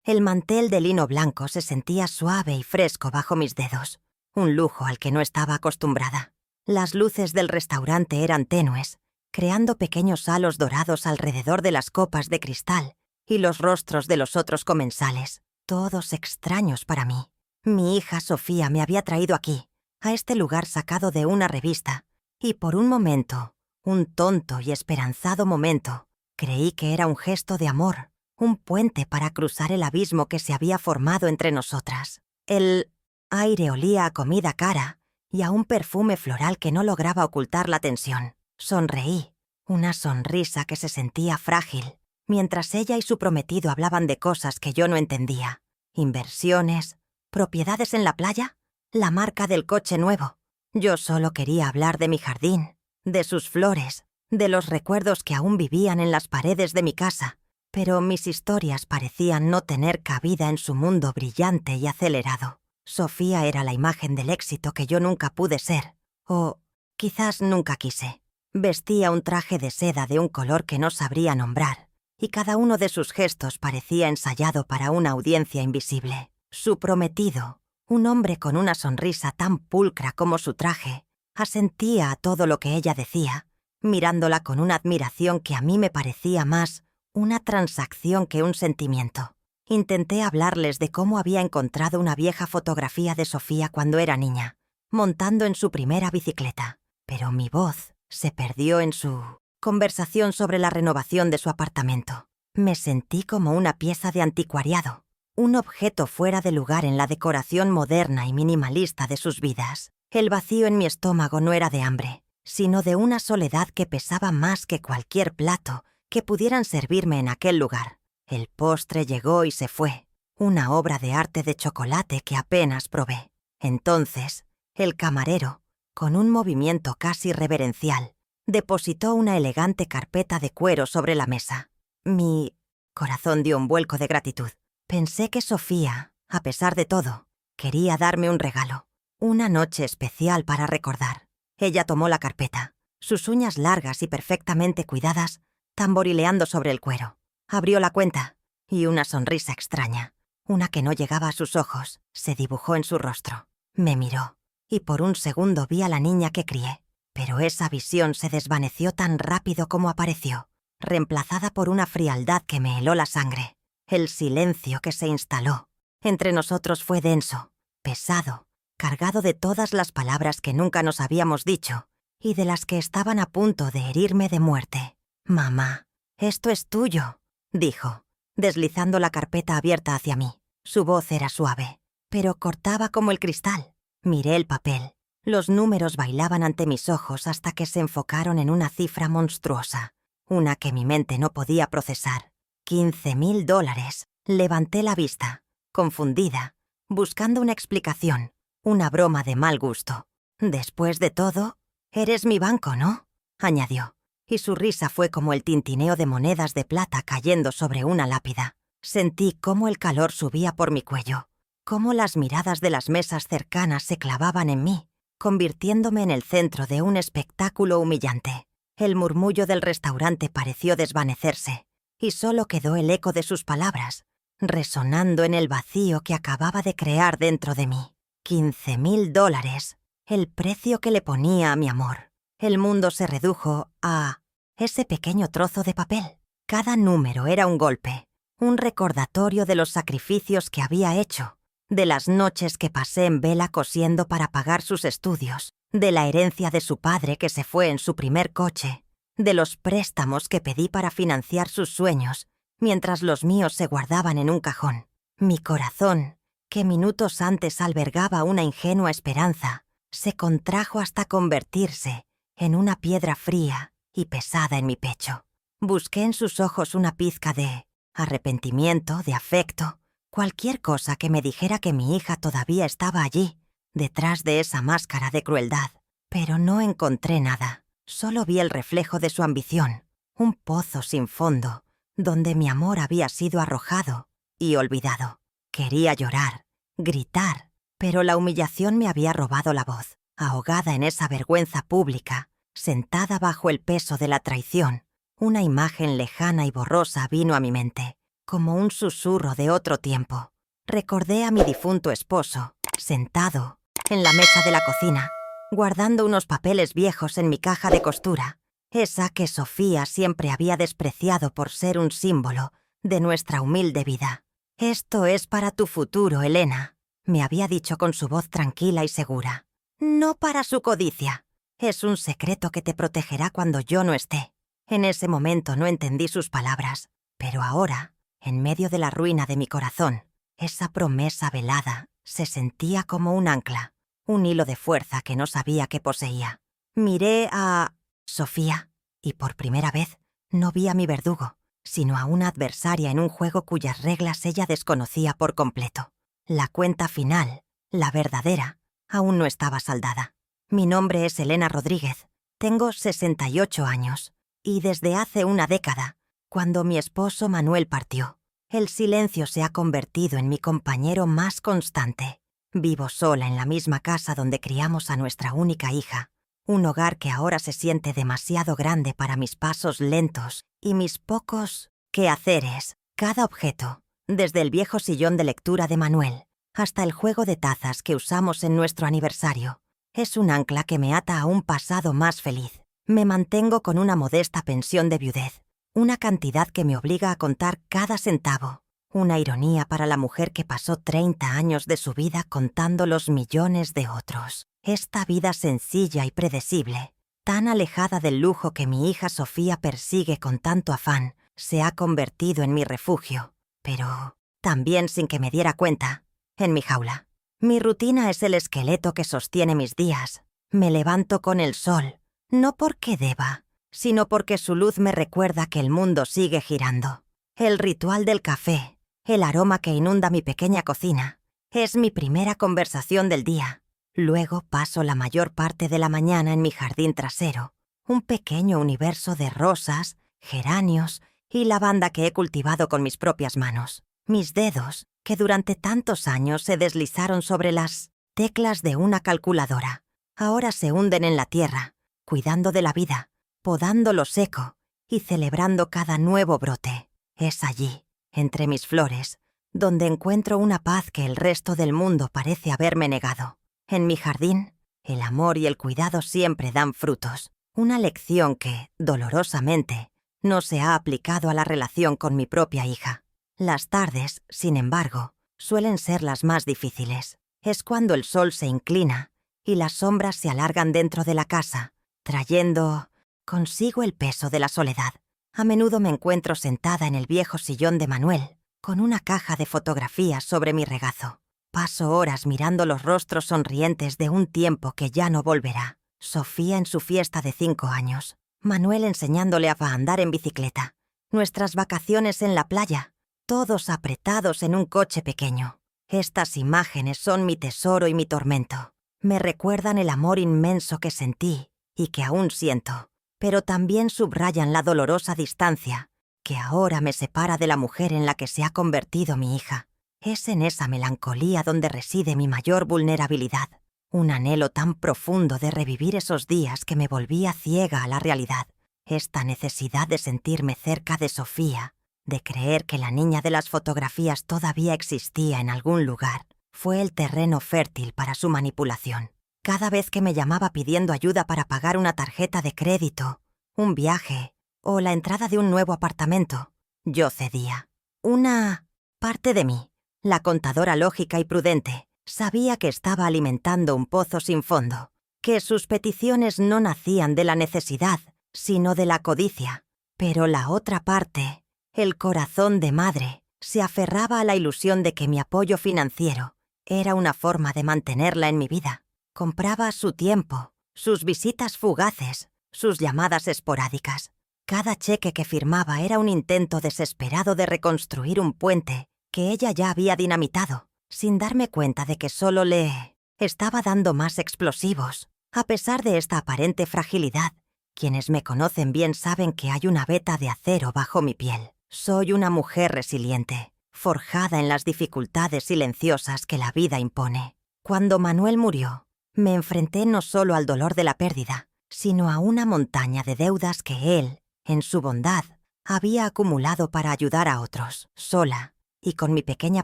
El mantel de lino blanco se sentía suave y fresco bajo mis dedos, un lujo al que no estaba acostumbrada. Las luces del restaurante eran tenues, creando pequeños halos dorados alrededor de las copas de cristal y los rostros de los otros comensales, todos extraños para mí. Mi hija Sofía me había traído aquí, a este lugar sacado de una revista, y por un momento, un tonto y esperanzado momento, creí que era un gesto de amor, un puente para cruzar el abismo que se había formado entre nosotras. El aire olía a comida cara y a un perfume floral que no lograba ocultar la tensión. Sonreí, una sonrisa que se sentía frágil, mientras ella y su prometido hablaban de cosas que yo no entendía. Inversiones, propiedades en la playa, la marca del coche nuevo. Yo solo quería hablar de mi jardín, de sus flores, de los recuerdos que aún vivían en las paredes de mi casa, pero mis historias parecían no tener cabida en su mundo brillante y acelerado. Sofía era la imagen del éxito que yo nunca pude ser, o quizás nunca quise. Vestía un traje de seda de un color que no sabría nombrar, y cada uno de sus gestos parecía ensayado para una audiencia invisible. Su prometido, un hombre con una sonrisa tan pulcra como su traje, asentía a todo lo que ella decía, mirándola con una admiración que a mí me parecía más una transacción que un sentimiento. Intenté hablarles de cómo había encontrado una vieja fotografía de Sofía cuando era niña, montando en su primera bicicleta, pero mi voz se perdió en su conversación sobre la renovación de su apartamento. Me sentí como una pieza de anticuariado, un objeto fuera de lugar en la decoración moderna y minimalista de sus vidas. El vacío en mi estómago no era de hambre, sino de una soledad que pesaba más que cualquier plato que pudieran servirme en aquel lugar. El postre llegó y se fue, una obra de arte de chocolate que apenas probé. Entonces, el camarero, con un movimiento casi reverencial, depositó una elegante carpeta de cuero sobre la mesa. Mi corazón dio un vuelco de gratitud. Pensé que Sofía, a pesar de todo, quería darme un regalo, una noche especial para recordar. Ella tomó la carpeta, sus uñas largas y perfectamente cuidadas, tamborileando sobre el cuero. Abrió la cuenta, y una sonrisa extraña, una que no llegaba a sus ojos, se dibujó en su rostro. Me miró, y por un segundo vi a la niña que crié, pero esa visión se desvaneció tan rápido como apareció, reemplazada por una frialdad que me heló la sangre. El silencio que se instaló entre nosotros fue denso, pesado, cargado de todas las palabras que nunca nos habíamos dicho y de las que estaban a punto de herirme de muerte. «Mamá, esto es tuyo», dijo, deslizando la carpeta abierta hacia mí. Su voz era suave, pero cortaba como el cristal. Miré el papel. Los números bailaban ante mis ojos hasta que se enfocaron en una cifra monstruosa, una que mi mente no podía procesar. $15,000. Levanté la vista, confundida, buscando una explicación, una broma de mal gusto. «Después de todo, eres mi banco, ¿no?», añadió, y su risa fue como el tintineo de monedas de plata cayendo sobre una lápida. Sentí cómo el calor subía por mi cuello, cómo las miradas de las mesas cercanas se clavaban en mí, convirtiéndome en el centro de un espectáculo humillante. El murmullo del restaurante pareció desvanecerse, y solo quedó el eco de sus palabras, resonando en el vacío que acababa de crear dentro de mí. $15,000, el precio que le ponía a mi amor. El mundo se redujo a ese pequeño trozo de papel. Cada número era un golpe, un recordatorio de los sacrificios que había hecho, de las noches que pasé en vela cosiendo para pagar sus estudios, de la herencia de su padre que se fue en su primer coche, de los préstamos que pedí para financiar sus sueños, mientras los míos se guardaban en un cajón. Mi corazón, que minutos antes albergaba una ingenua esperanza, se contrajo hasta convertirse en una piedra fría y pesada en mi pecho. Busqué en sus ojos una pizca de arrepentimiento, de afecto, cualquier cosa que me dijera que mi hija todavía estaba allí, detrás de esa máscara de crueldad. Pero no encontré nada. Solo vi el reflejo de su ambición, un pozo sin fondo, donde mi amor había sido arrojado y olvidado. Quería llorar, gritar, pero la humillación me había robado la voz. Ahogada en esa vergüenza pública, sentada bajo el peso de la traición, una imagen lejana y borrosa vino a mi mente. como un susurro de otro tiempo. Recordé a mi difunto esposo, sentado en la mesa de la cocina, guardando unos papeles viejos en mi caja de costura, esa que Sofía siempre había despreciado por ser un símbolo de nuestra humilde vida. «Esto es para tu futuro, Elena», me había dicho con su voz tranquila y segura. «No para su codicia. Es un secreto que te protegerá cuando yo no esté». En ese momento no entendí sus palabras, pero ahora, en medio de la ruina de mi corazón, esa promesa velada se sentía como un ancla, un hilo de fuerza que no sabía que poseía. Miré a Sofía y por primera vez no vi a mi verdugo, sino a una adversaria en un juego cuyas reglas ella desconocía por completo. La cuenta final, la verdadera, aún no estaba saldada. Mi nombre es Elena Rodríguez, tengo 68 años, y desde hace una década, cuando mi esposo Manuel partió, el silencio se ha convertido en mi compañero más constante. Vivo sola en la misma casa donde criamos a nuestra única hija, un hogar que ahora se siente demasiado grande para mis pasos lentos y mis pocos quehaceres. Cada objeto, desde el viejo sillón de lectura de Manuel hasta el juego de tazas que usamos en nuestro aniversario, es un ancla que me ata a un pasado más feliz. Me mantengo con una modesta pensión de viudez, una cantidad que me obliga a contar cada centavo, una ironía para la mujer que pasó 30 años de su vida contando los millones de otros. Esta vida sencilla y predecible, tan alejada del lujo que mi hija Sofía persigue con tanto afán, se ha convertido en mi refugio, pero también sin que me diera cuenta, en mi jaula. Mi rutina es el esqueleto que sostiene mis días. Me levanto con el sol, no porque deba, sino porque su luz me recuerda que el mundo sigue girando. El ritual del café, el aroma que inunda mi pequeña cocina, es mi primera conversación del día. Luego paso la mayor parte de la mañana en mi jardín trasero, un pequeño universo de rosas, geranios y lavanda que he cultivado con mis propias manos. Mis dedos, que durante tantos años se deslizaron sobre las teclas de una calculadora, ahora se hunden en la tierra, cuidando de la vida, podando lo seco y celebrando cada nuevo brote. Es allí, entre mis flores, donde encuentro una paz que el resto del mundo parece haberme negado. En mi jardín, el amor y el cuidado siempre dan frutos, una lección que, dolorosamente, no se ha aplicado a la relación con mi propia hija. Las tardes, sin embargo, suelen ser las más difíciles. Es cuando el sol se inclina y las sombras se alargan dentro de la casa, trayendo consigo el peso de la soledad. A menudo me encuentro sentada en el viejo sillón de Manuel, con una caja de fotografías sobre mi regazo. Paso horas mirando los rostros sonrientes de un tiempo que ya no volverá. Sofía en su fiesta de 5 años, Manuel enseñándole a andar en bicicleta, nuestras vacaciones en la playa, todos apretados en un coche pequeño. Estas imágenes son mi tesoro y mi tormento. Me recuerdan el amor inmenso que sentí y que aún siento, pero también subrayan la dolorosa distancia que ahora me separa de la mujer en la que se ha convertido mi hija. Es en esa melancolía donde reside mi mayor vulnerabilidad, un anhelo tan profundo de revivir esos días que me volvía ciega a la realidad, esta necesidad de sentirme cerca de Sofía, de creer que la niña de las fotografías todavía existía en algún lugar, fue el terreno fértil para su manipulación. Cada vez que me llamaba pidiendo ayuda para pagar una tarjeta de crédito, un viaje o la entrada de un nuevo apartamento, yo cedía. Una parte de mí, la contadora lógica y prudente, sabía que estaba alimentando un pozo sin fondo, que sus peticiones no nacían de la necesidad, sino de la codicia. Pero la otra parte, el corazón de madre, se aferraba a la ilusión de que mi apoyo financiero era una forma de mantenerla en mi vida. Compraba su tiempo, sus visitas fugaces, sus llamadas esporádicas. Cada cheque que firmaba era un intento desesperado de reconstruir un puente que ella ya había dinamitado, sin darme cuenta de que solo le estaba dando más explosivos. A pesar de esta aparente fragilidad, quienes me conocen bien saben que hay una veta de acero bajo mi piel. Soy una mujer resiliente, forjada en las dificultades silenciosas que la vida impone. Cuando Manuel murió, me enfrenté no solo al dolor de la pérdida, sino a una montaña de deudas que él, en su bondad, Había acumulado para ayudar a otros, sola, y con mi pequeña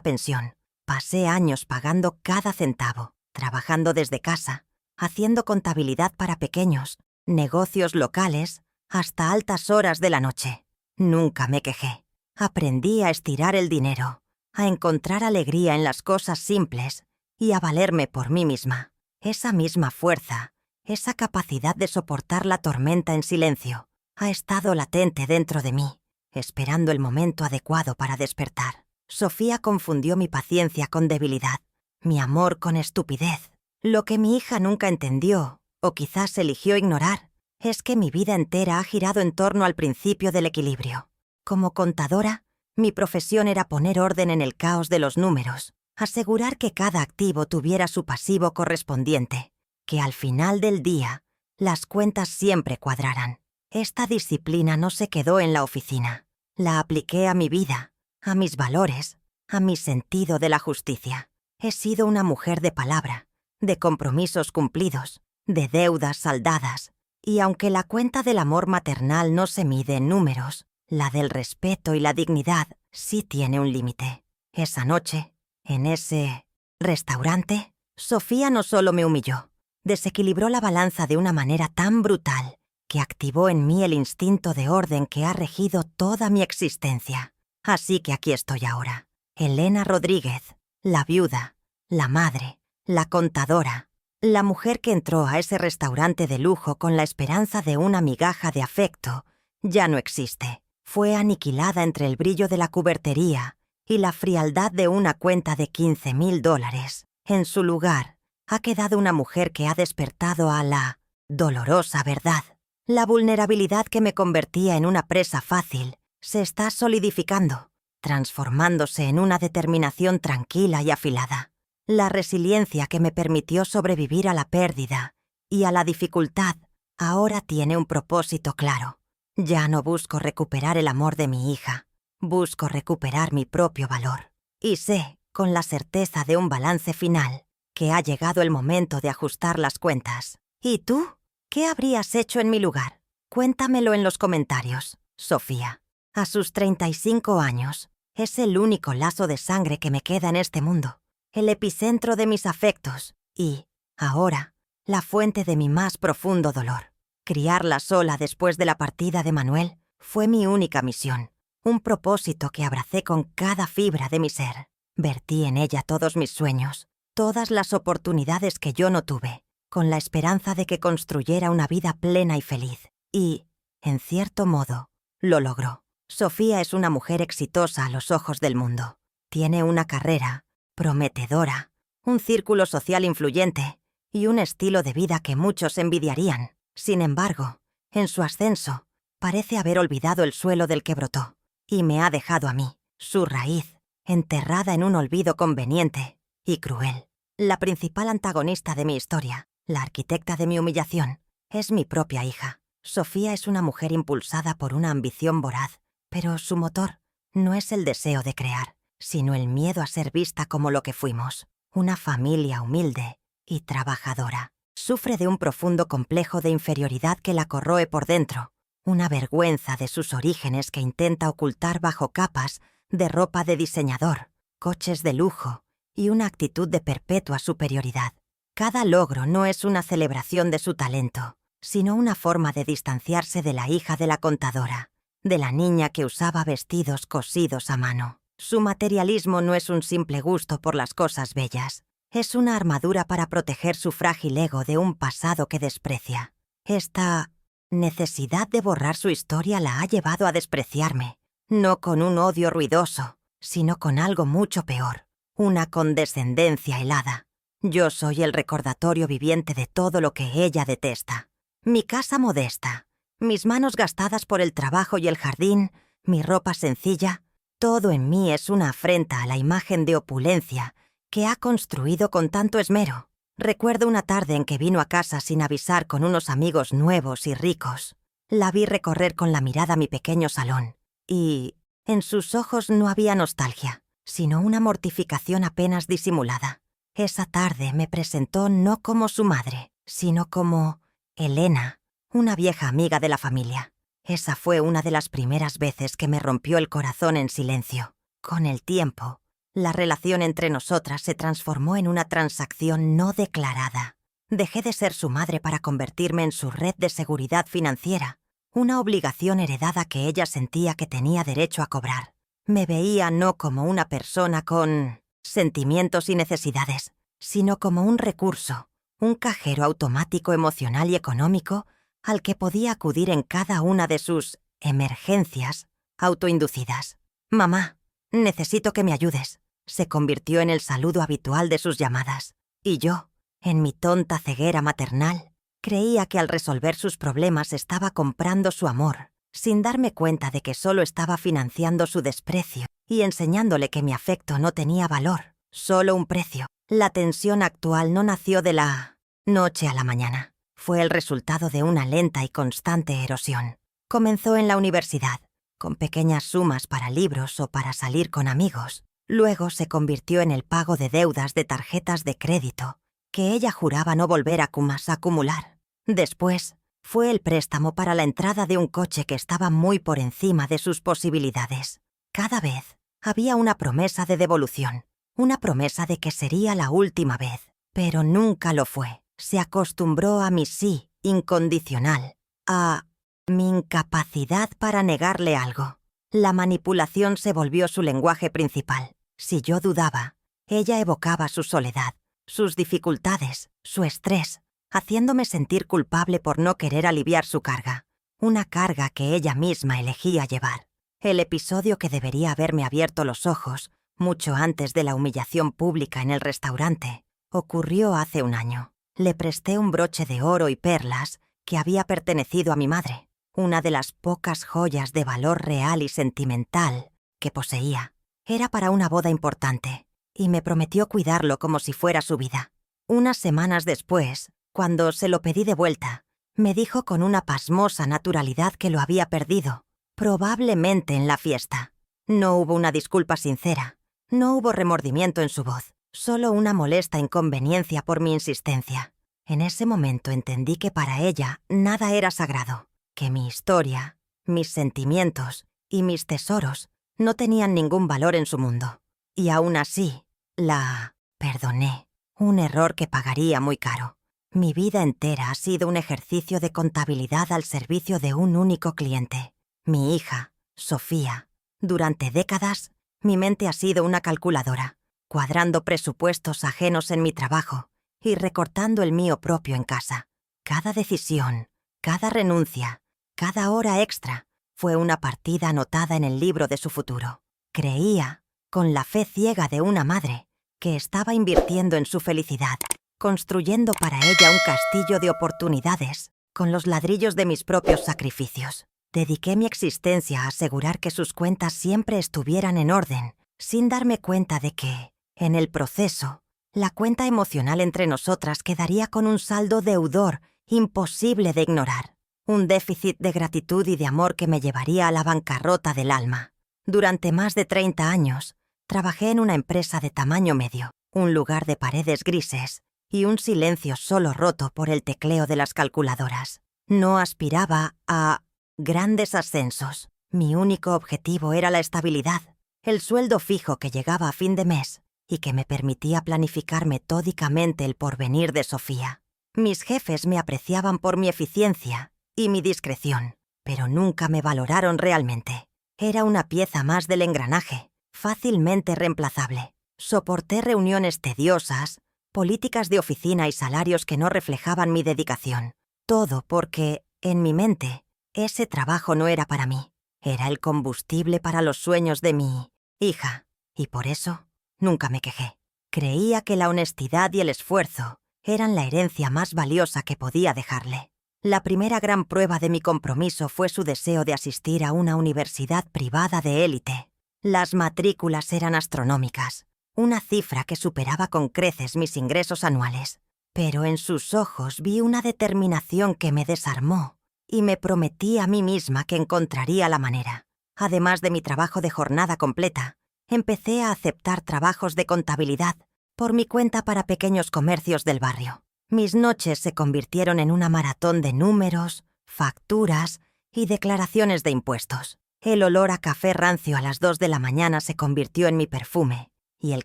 pensión. Pasé años pagando cada centavo, trabajando desde casa, haciendo contabilidad para pequeños, negocios locales, hasta altas horas de la noche. Nunca me quejé. Aprendí a estirar el dinero, a encontrar alegría en las cosas simples y a valerme por mí misma. Esa misma fuerza, esa capacidad de soportar la tormenta en silencio, ha estado latente dentro de mí, esperando el momento adecuado para despertar. Sofía confundió mi paciencia con debilidad, mi amor con estupidez. Lo que mi hija nunca entendió, o quizás eligió ignorar, es que mi vida entera ha girado en torno al principio del equilibrio. Como contadora, mi profesión era poner orden en el caos de los números, asegurar que cada activo tuviera su pasivo correspondiente, que al final del día las cuentas siempre cuadraran. Esta disciplina no se quedó en la oficina. La apliqué a mi vida, a mis valores, a mi sentido de la justicia. He sido una mujer de palabra, de compromisos cumplidos, de deudas saldadas, y aunque la cuenta del amor maternal no se mide en números, la del respeto y la dignidad sí tiene un límite. Esa noche, en ese restaurante, Sofía no solo me humilló, desequilibró la balanza de una manera tan brutal que activó en mí el instinto de orden que ha regido toda mi existencia. Así que aquí estoy ahora, Elena Rodríguez, la viuda, la madre, la contadora, la mujer que entró a ese restaurante de lujo con la esperanza de una migaja de afecto. Ya no existe. Fue aniquilada entre el brillo de la cubertería y la frialdad de una cuenta de $15,000. En su lugar, ha quedado una mujer que ha despertado a la dolorosa verdad. La vulnerabilidad que me convertía en una presa fácil se está solidificando, transformándose en una determinación tranquila y afilada. La resiliencia que me permitió sobrevivir a la pérdida y a la dificultad ahora tiene un propósito claro. Ya no busco recuperar el amor de mi hija, busco recuperar mi propio valor. Y sé, con la certeza de un balance final, que ha llegado el momento de ajustar las cuentas. ¿Y tú? ¿Qué habrías hecho en mi lugar? Cuéntamelo en los comentarios, Sofía. A sus 35 años, es el único lazo de sangre que me queda en este mundo, el epicentro de mis afectos y, ahora, la fuente de mi más profundo dolor. Criarla sola después de la partida de Manuel fue mi única misión, un propósito que abracé con cada fibra de mi ser. Vertí en ella todos mis sueños, todas las oportunidades que yo no tuve, con la esperanza de que construyera una vida plena y feliz. Y, en cierto modo, lo logró. Sofía es una mujer exitosa a los ojos del mundo. Tiene una carrera prometedora, un círculo social influyente y un estilo de vida que muchos envidiarían. Sin embargo, en su ascenso, parece haber olvidado el suelo del que brotó, y me ha dejado a mí, su raíz, enterrada en un olvido conveniente y cruel. La principal antagonista de mi historia, la arquitecta de mi humillación, es mi propia hija. Sofía es una mujer impulsada por una ambición voraz, pero su motor no es el deseo de crear, sino el miedo a ser vista como lo que fuimos, una familia humilde y trabajadora. Sufre de un profundo complejo de inferioridad que la corroe por dentro, una vergüenza de sus orígenes que intenta ocultar bajo capas de ropa de diseñador, coches de lujo y una actitud de perpetua superioridad. Cada logro no es una celebración de su talento, sino una forma de distanciarse de la hija de la contadora, de la niña que usaba vestidos cosidos a mano. Su materialismo no es un simple gusto por las cosas bellas. Es una armadura para proteger su frágil ego de un pasado que desprecia. Esta necesidad de borrar su historia la ha llevado a despreciarme, no con un odio ruidoso, sino con algo mucho peor, una condescendencia helada. Yo soy el recordatorio viviente de todo lo que ella detesta. Mi casa modesta, mis manos gastadas por el trabajo y el jardín, mi ropa sencilla, todo en mí es una afrenta a la imagen de opulencia que ha construido con tanto esmero. Recuerdo una tarde en que vino a casa sin avisar con unos amigos nuevos y ricos. La vi recorrer con la mirada mi pequeño salón, y en sus ojos no había nostalgia, sino una mortificación apenas disimulada. Esa tarde me presentó no como su madre, sino como Elena, una vieja amiga de la familia. Esa fue una de las primeras veces que me rompió el corazón en silencio. Con el tiempo, la relación entre nosotras se transformó en una transacción no declarada. Dejé de ser su madre para convertirme en su red de seguridad financiera, una obligación heredada que ella sentía que tenía derecho a cobrar. Me veía no como una persona con sentimientos y necesidades, sino como un recurso, un cajero automático emocional y económico al que podía acudir en cada una de sus emergencias autoinducidas. «Mamá, necesito que me ayudes», se convirtió en el saludo habitual de sus llamadas. Y yo, en mi tonta ceguera maternal, creía que al resolver sus problemas estaba comprando su amor, sin darme cuenta de que solo estaba financiando su desprecio y enseñándole que mi afecto no tenía valor, solo un precio. La tensión actual no nació de la noche a la mañana. Fue el resultado de una lenta y constante erosión. Comenzó en la universidad, con pequeñas sumas para libros o para salir con amigos. Luego se convirtió en el pago de deudas de tarjetas de crédito, que ella juraba no volver a acumular. Después, fue el préstamo para la entrada de un coche que estaba muy por encima de sus posibilidades. Cada vez había una promesa de devolución, una promesa de que sería la última vez, pero nunca lo fue. Se acostumbró a mi sí incondicional, a mi incapacidad para negarle algo. La manipulación se volvió su lenguaje principal. Si yo dudaba, ella evocaba su soledad, sus dificultades, su estrés, haciéndome sentir culpable por no querer aliviar su carga, una carga que ella misma elegía llevar. El episodio que debería haberme abierto los ojos, mucho antes de la humillación pública en el restaurante, ocurrió hace un año. Le presté un broche de oro y perlas que había pertenecido a mi madre, una de las pocas joyas de valor real y sentimental que poseía. Era para una boda importante, y me prometió cuidarlo como si fuera su vida. Unas semanas después, cuando se lo pedí de vuelta, me dijo con una pasmosa naturalidad que lo había perdido, probablemente en la fiesta. No hubo una disculpa sincera, no hubo remordimiento en su voz, solo una molesta inconveniencia por mi insistencia. En ese momento entendí que para ella nada era sagrado, que mi historia, mis sentimientos y mis tesoros no tenían ningún valor en su mundo. Y aún así, la perdoné, un error que pagaría muy caro. Mi vida entera ha sido un ejercicio de contabilidad al servicio de un único cliente, mi hija, Sofía. Durante décadas, mi mente ha sido una calculadora, cuadrando presupuestos ajenos en mi trabajo y recortando el mío propio en casa. Cada decisión, cada renuncia, cada hora extra fue una partida anotada en el libro de su futuro. Creía, con la fe ciega de una madre, que estaba invirtiendo en su felicidad, construyendo para ella un castillo de oportunidades con los ladrillos de mis propios sacrificios. Dediqué mi existencia a asegurar que sus cuentas siempre estuvieran en orden, sin darme cuenta de que, en el proceso, la cuenta emocional entre nosotras quedaría con un saldo deudor imposible de ignorar, un déficit de gratitud y de amor que me llevaría a la bancarrota del alma. Durante más de 30 años, trabajé en una empresa de tamaño medio, un lugar de paredes grises y un silencio solo roto por el tecleo de las calculadoras. No aspiraba a grandes ascensos. Mi único objetivo era la estabilidad, el sueldo fijo que llegaba a fin de mes y que me permitía planificar metódicamente el porvenir de Sofía. Mis jefes me apreciaban por mi eficiencia y mi discreción, pero nunca me valoraron realmente. Era una pieza más del engranaje, fácilmente reemplazable. Soporté reuniones tediosas, políticas de oficina y salarios que no reflejaban mi dedicación. Todo porque, en mi mente, ese trabajo no era para mí. Era el combustible para los sueños de mi hija, y por eso nunca me quejé. Creía que la honestidad y el esfuerzo eran la herencia más valiosa que podía dejarle. La primera gran prueba de mi compromiso fue su deseo de asistir a una universidad privada de élite. Las matrículas eran astronómicas, una cifra que superaba con creces mis ingresos anuales. Pero en sus ojos vi una determinación que me desarmó y me prometí a mí misma que encontraría la manera. Además de mi trabajo de jornada completa, empecé a aceptar trabajos de contabilidad por mi cuenta para pequeños comercios del barrio. Mis noches se convirtieron en una maratón de números, facturas y declaraciones de impuestos. El olor a café rancio a las 2 de la mañana se convirtió en mi perfume y el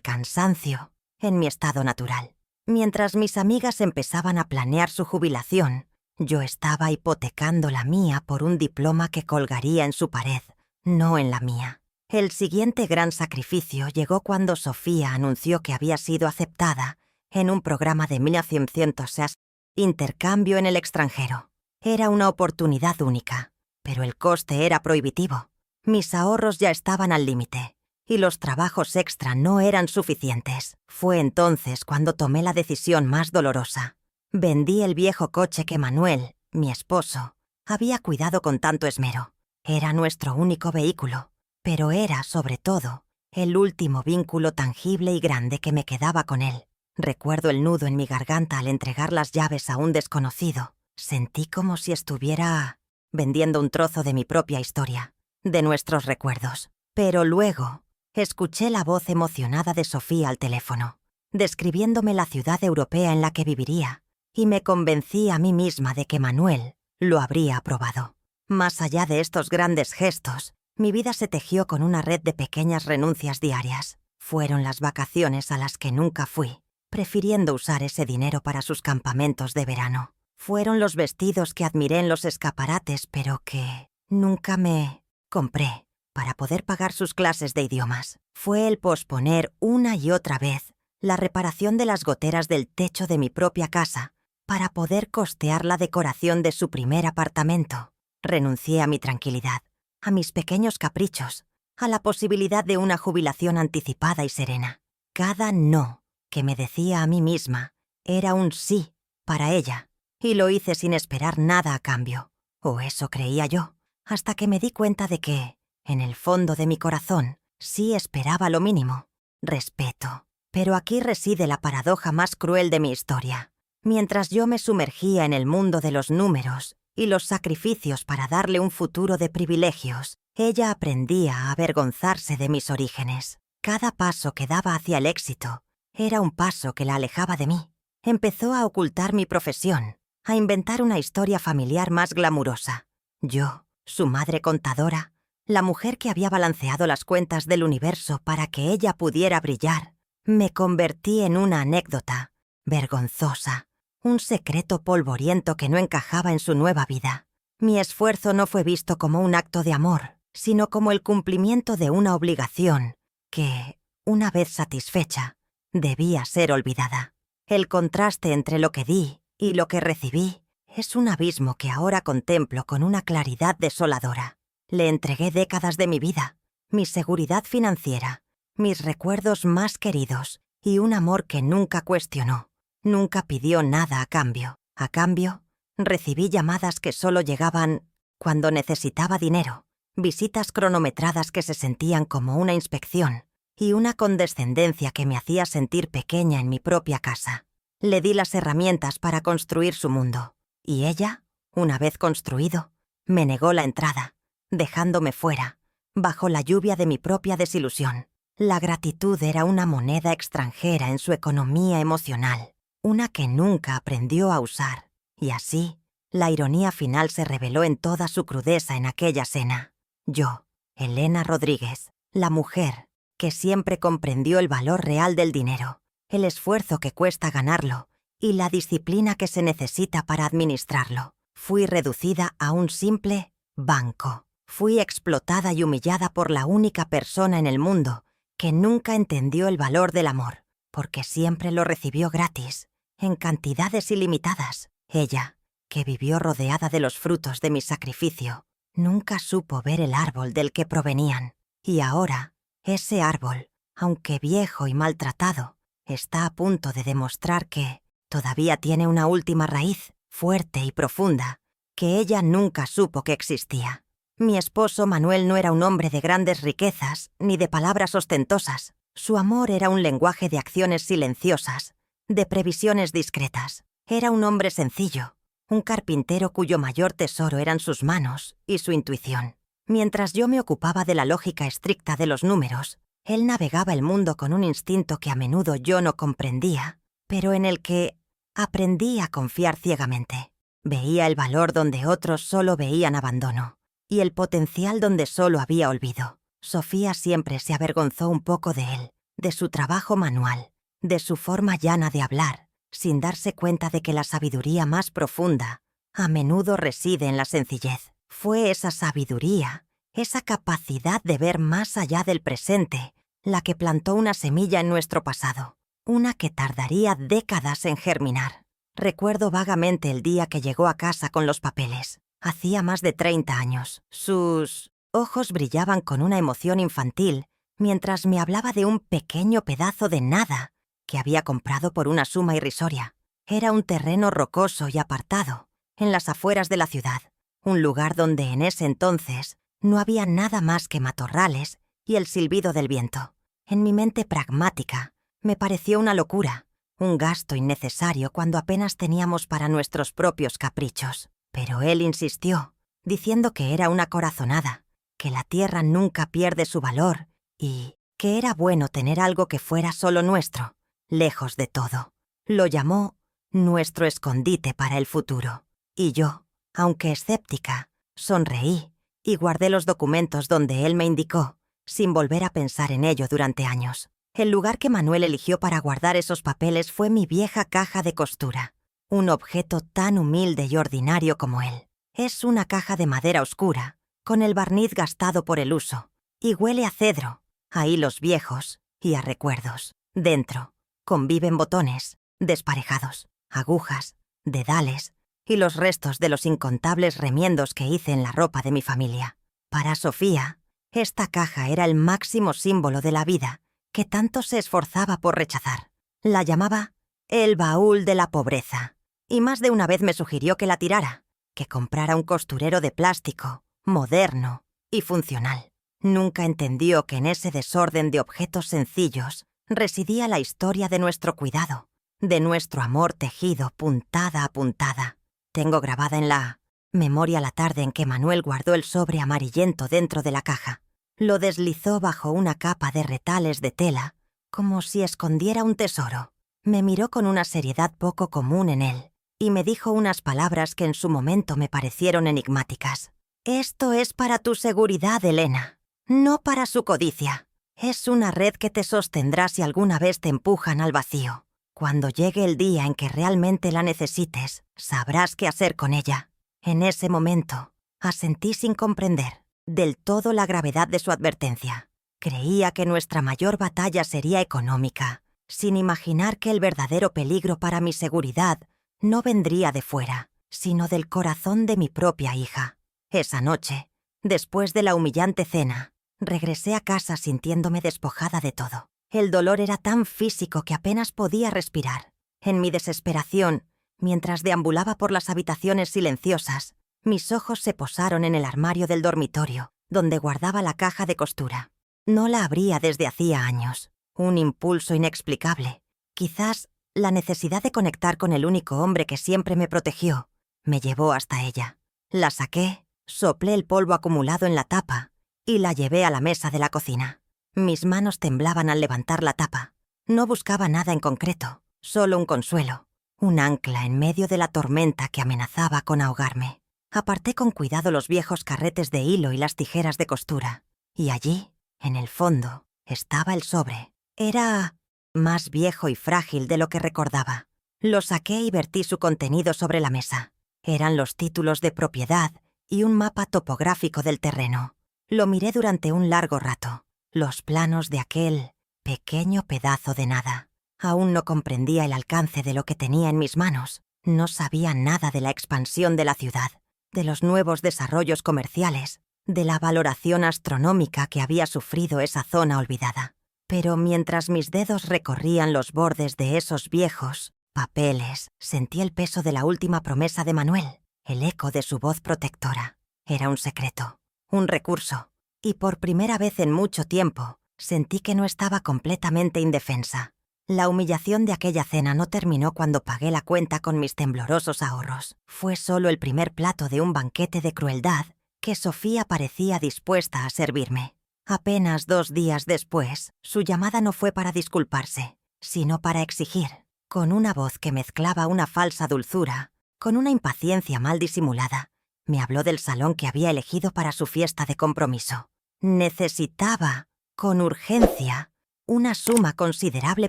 cansancio en mi estado natural. Mientras mis amigas empezaban a planear su jubilación, yo estaba hipotecando la mía por un diploma que colgaría en su pared, no en la mía. El siguiente gran sacrificio llegó cuando Sofía anunció que había sido aceptada en un programa de 1960 intercambio en el extranjero. Era una oportunidad única, pero el coste era prohibitivo. Mis ahorros ya estaban al límite y los trabajos extra no eran suficientes. Fue entonces cuando tomé la decisión más dolorosa. Vendí el viejo coche que Manuel, mi esposo, había cuidado con tanto esmero. Era nuestro único vehículo, pero era, sobre todo, el último vínculo tangible y grande que me quedaba con él. Recuerdo el nudo en mi garganta al entregar las llaves a un desconocido. Sentí como si estuviera vendiendo un trozo de mi propia historia, de nuestros recuerdos. Pero luego escuché la voz emocionada de Sofía al teléfono, describiéndome la ciudad europea en la que viviría, y me convencí a mí misma de que Manuel lo habría aprobado. Más allá de estos grandes gestos, mi vida se tejió con una red de pequeñas renuncias diarias. Fueron las vacaciones a las que nunca fui, prefiriendo usar ese dinero para sus campamentos de verano. Fueron los vestidos que admiré en los escaparates, pero que nunca me compré para poder pagar sus clases de idiomas. Fue el posponer una y otra vez la reparación de las goteras del techo de mi propia casa para poder costear la decoración de su primer apartamento. Renuncié a mi tranquilidad, a mis pequeños caprichos, a la posibilidad de una jubilación anticipada y serena. Cada no que me decía a mí misma era un sí para ella, y lo hice sin esperar nada a cambio, o eso creía yo, hasta que me di cuenta de que, en el fondo de mi corazón, sí esperaba lo mínimo: respeto. Pero aquí reside la paradoja más cruel de mi historia. Mientras yo me sumergía en el mundo de los números y los sacrificios para darle un futuro de privilegios, ella aprendía a avergonzarse de mis orígenes. Cada paso que daba hacia el éxito era un paso que la alejaba de mí. Empezó a ocultar mi profesión, a inventar una historia familiar más glamurosa. Yo, su madre contadora, la mujer que había balanceado las cuentas del universo para que ella pudiera brillar, me convertí en una anécdota vergonzosa, un secreto polvoriento que no encajaba en su nueva vida. Mi esfuerzo no fue visto como un acto de amor, sino como el cumplimiento de una obligación que, una vez satisfecha, debía ser olvidada. El contraste entre lo que di y lo que recibí es un abismo que ahora contemplo con una claridad desoladora. Le entregué décadas de mi vida, mi seguridad financiera, mis recuerdos más queridos y un amor que nunca cuestionó. Nunca pidió nada a cambio. A cambio, recibí llamadas que solo llegaban cuando necesitaba dinero, visitas cronometradas que se sentían como una inspección y una condescendencia que me hacía sentir pequeña en mi propia casa. Le di las herramientas para construir su mundo, y ella, una vez construido, me negó la entrada, dejándome fuera, bajo la lluvia de mi propia desilusión. La gratitud era una moneda extranjera en su economía emocional, una que nunca aprendió a usar, y así, la ironía final se reveló en toda su crudeza en aquella cena. Yo, Elena Rodríguez, la mujer que siempre comprendió el valor real del dinero, el esfuerzo que cuesta ganarlo y la disciplina que se necesita para administrarlo, fui reducida a un simple banco. Fui explotada y humillada por la única persona en el mundo que nunca entendió el valor del amor, porque siempre lo recibió gratis, en cantidades ilimitadas. Ella, que vivió rodeada de los frutos de mi sacrificio, nunca supo ver el árbol del que provenían. Y ahora, ese árbol, aunque viejo y maltratado, está a punto de demostrar que todavía tiene una última raíz, fuerte y profunda, que ella nunca supo que existía. Mi esposo Manuel no era un hombre de grandes riquezas ni de palabras ostentosas. Su amor era un lenguaje de acciones silenciosas, de previsiones discretas. Era un hombre sencillo, un carpintero cuyo mayor tesoro eran sus manos y su intuición. Mientras yo me ocupaba de la lógica estricta de los números, él navegaba el mundo con un instinto que a menudo yo no comprendía, pero en el que aprendí a confiar ciegamente. Veía el valor donde otros solo veían abandono. y el potencial donde solo había olvido. Sofía siempre se avergonzó un poco de él, de su trabajo manual, de su forma llana de hablar, sin darse cuenta de que la sabiduría más profunda a menudo reside en la sencillez. Fue esa sabiduría, esa capacidad de ver más allá del presente, la que plantó una semilla en nuestro pasado, una que tardaría décadas en germinar. Recuerdo vagamente el día que llegó a casa con los papeles. Hacía más de 30 años. Sus ojos brillaban con una emoción infantil mientras me hablaba de un pequeño pedazo de nada que había comprado por una suma irrisoria. Era un terreno rocoso y apartado, en las afueras de la ciudad, un lugar donde en ese entonces no había nada más que matorrales y el silbido del viento. En mi mente pragmática, me pareció una locura, un gasto innecesario cuando apenas teníamos para nuestros propios caprichos. Pero él insistió, diciendo que era una corazonada, que la tierra nunca pierde su valor y que era bueno tener algo que fuera solo nuestro, lejos de todo. Lo llamó nuestro escondite para el futuro. Y yo, aunque escéptica, sonreí y guardé los documentos donde él me indicó, sin volver a pensar en ello durante años. El lugar que Manuel eligió para guardar esos papeles fue mi vieja caja de costura, un objeto tan humilde y ordinario como él. Es una caja de madera oscura, con el barniz gastado por el uso, y huele a cedro, a hilos viejos y a recuerdos. Dentro conviven botones, desparejados, agujas, dedales y los restos de los incontables remiendos que hice en la ropa de mi familia. Para Sofía, esta caja era el máximo símbolo de la vida que tanto se esforzaba por rechazar. La llamaba el baúl de la pobreza, y más de una vez me sugirió que la tirara, que comprara un costurero de plástico, moderno y funcional. Nunca entendió que en ese desorden de objetos sencillos residía la historia de nuestro cuidado, de nuestro amor tejido puntada a puntada. Tengo grabada en la memoria la tarde en que Manuel guardó el sobre amarillento dentro de la caja. Lo deslizó bajo una capa de retales de tela, como si escondiera un tesoro. Me miró con una seriedad poco común en él, y me dijo unas palabras que en su momento me parecieron enigmáticas. «Esto es para tu seguridad, Elena, no para su codicia. Es una red que te sostendrá si alguna vez te empujan al vacío. Cuando llegue el día en que realmente la necesites, sabrás qué hacer con ella». En ese momento, asentí sin comprender del todo la gravedad de su advertencia. Creía que nuestra mayor batalla sería económica, sin imaginar que el verdadero peligro para mi seguridad no vendría de fuera, sino del corazón de mi propia hija. Esa noche, después de la humillante cena, regresé a casa sintiéndome despojada de todo. El dolor era tan físico que apenas podía respirar. En mi desesperación, mientras deambulaba por las habitaciones silenciosas, mis ojos se posaron en el armario del dormitorio, donde guardaba la caja de costura. No la abría desde hacía años. Un impulso inexplicable, quizás la necesidad de conectar con el único hombre que siempre me protegió, me llevó hasta ella. La saqué, soplé el polvo acumulado en la tapa y la llevé a la mesa de la cocina. Mis manos temblaban al levantar la tapa. No buscaba nada en concreto, solo un consuelo, un ancla en medio de la tormenta que amenazaba con ahogarme. Aparté con cuidado los viejos carretes de hilo y las tijeras de costura, y allí, en el fondo, estaba el sobre. Era más viejo y frágil de lo que recordaba. Lo saqué y vertí su contenido sobre la mesa. Eran los títulos de propiedad y un mapa topográfico del terreno. Lo miré durante un largo rato. Los planos de aquel pequeño pedazo de nada. Aún no comprendía el alcance de lo que tenía en mis manos. No sabía nada de la expansión de la ciudad, de los nuevos desarrollos comerciales, de la valoración astronómica que había sufrido esa zona olvidada. Pero mientras mis dedos recorrían los bordes de esos viejos papeles, sentí el peso de la última promesa de Manuel, el eco de su voz protectora. Era un secreto, un recurso, y por primera vez en mucho tiempo sentí que no estaba completamente indefensa. La humillación de aquella cena no terminó cuando pagué la cuenta con mis temblorosos ahorros. Fue solo el primer plato de un banquete de crueldad que Sofía parecía dispuesta a servirme. Apenas 2 días después, su llamada no fue para disculparse, sino para exigir, con una voz que mezclaba una falsa dulzura, con una impaciencia mal disimulada. Me habló del salón que había elegido para su fiesta de compromiso. Necesitaba, con urgencia, una suma considerable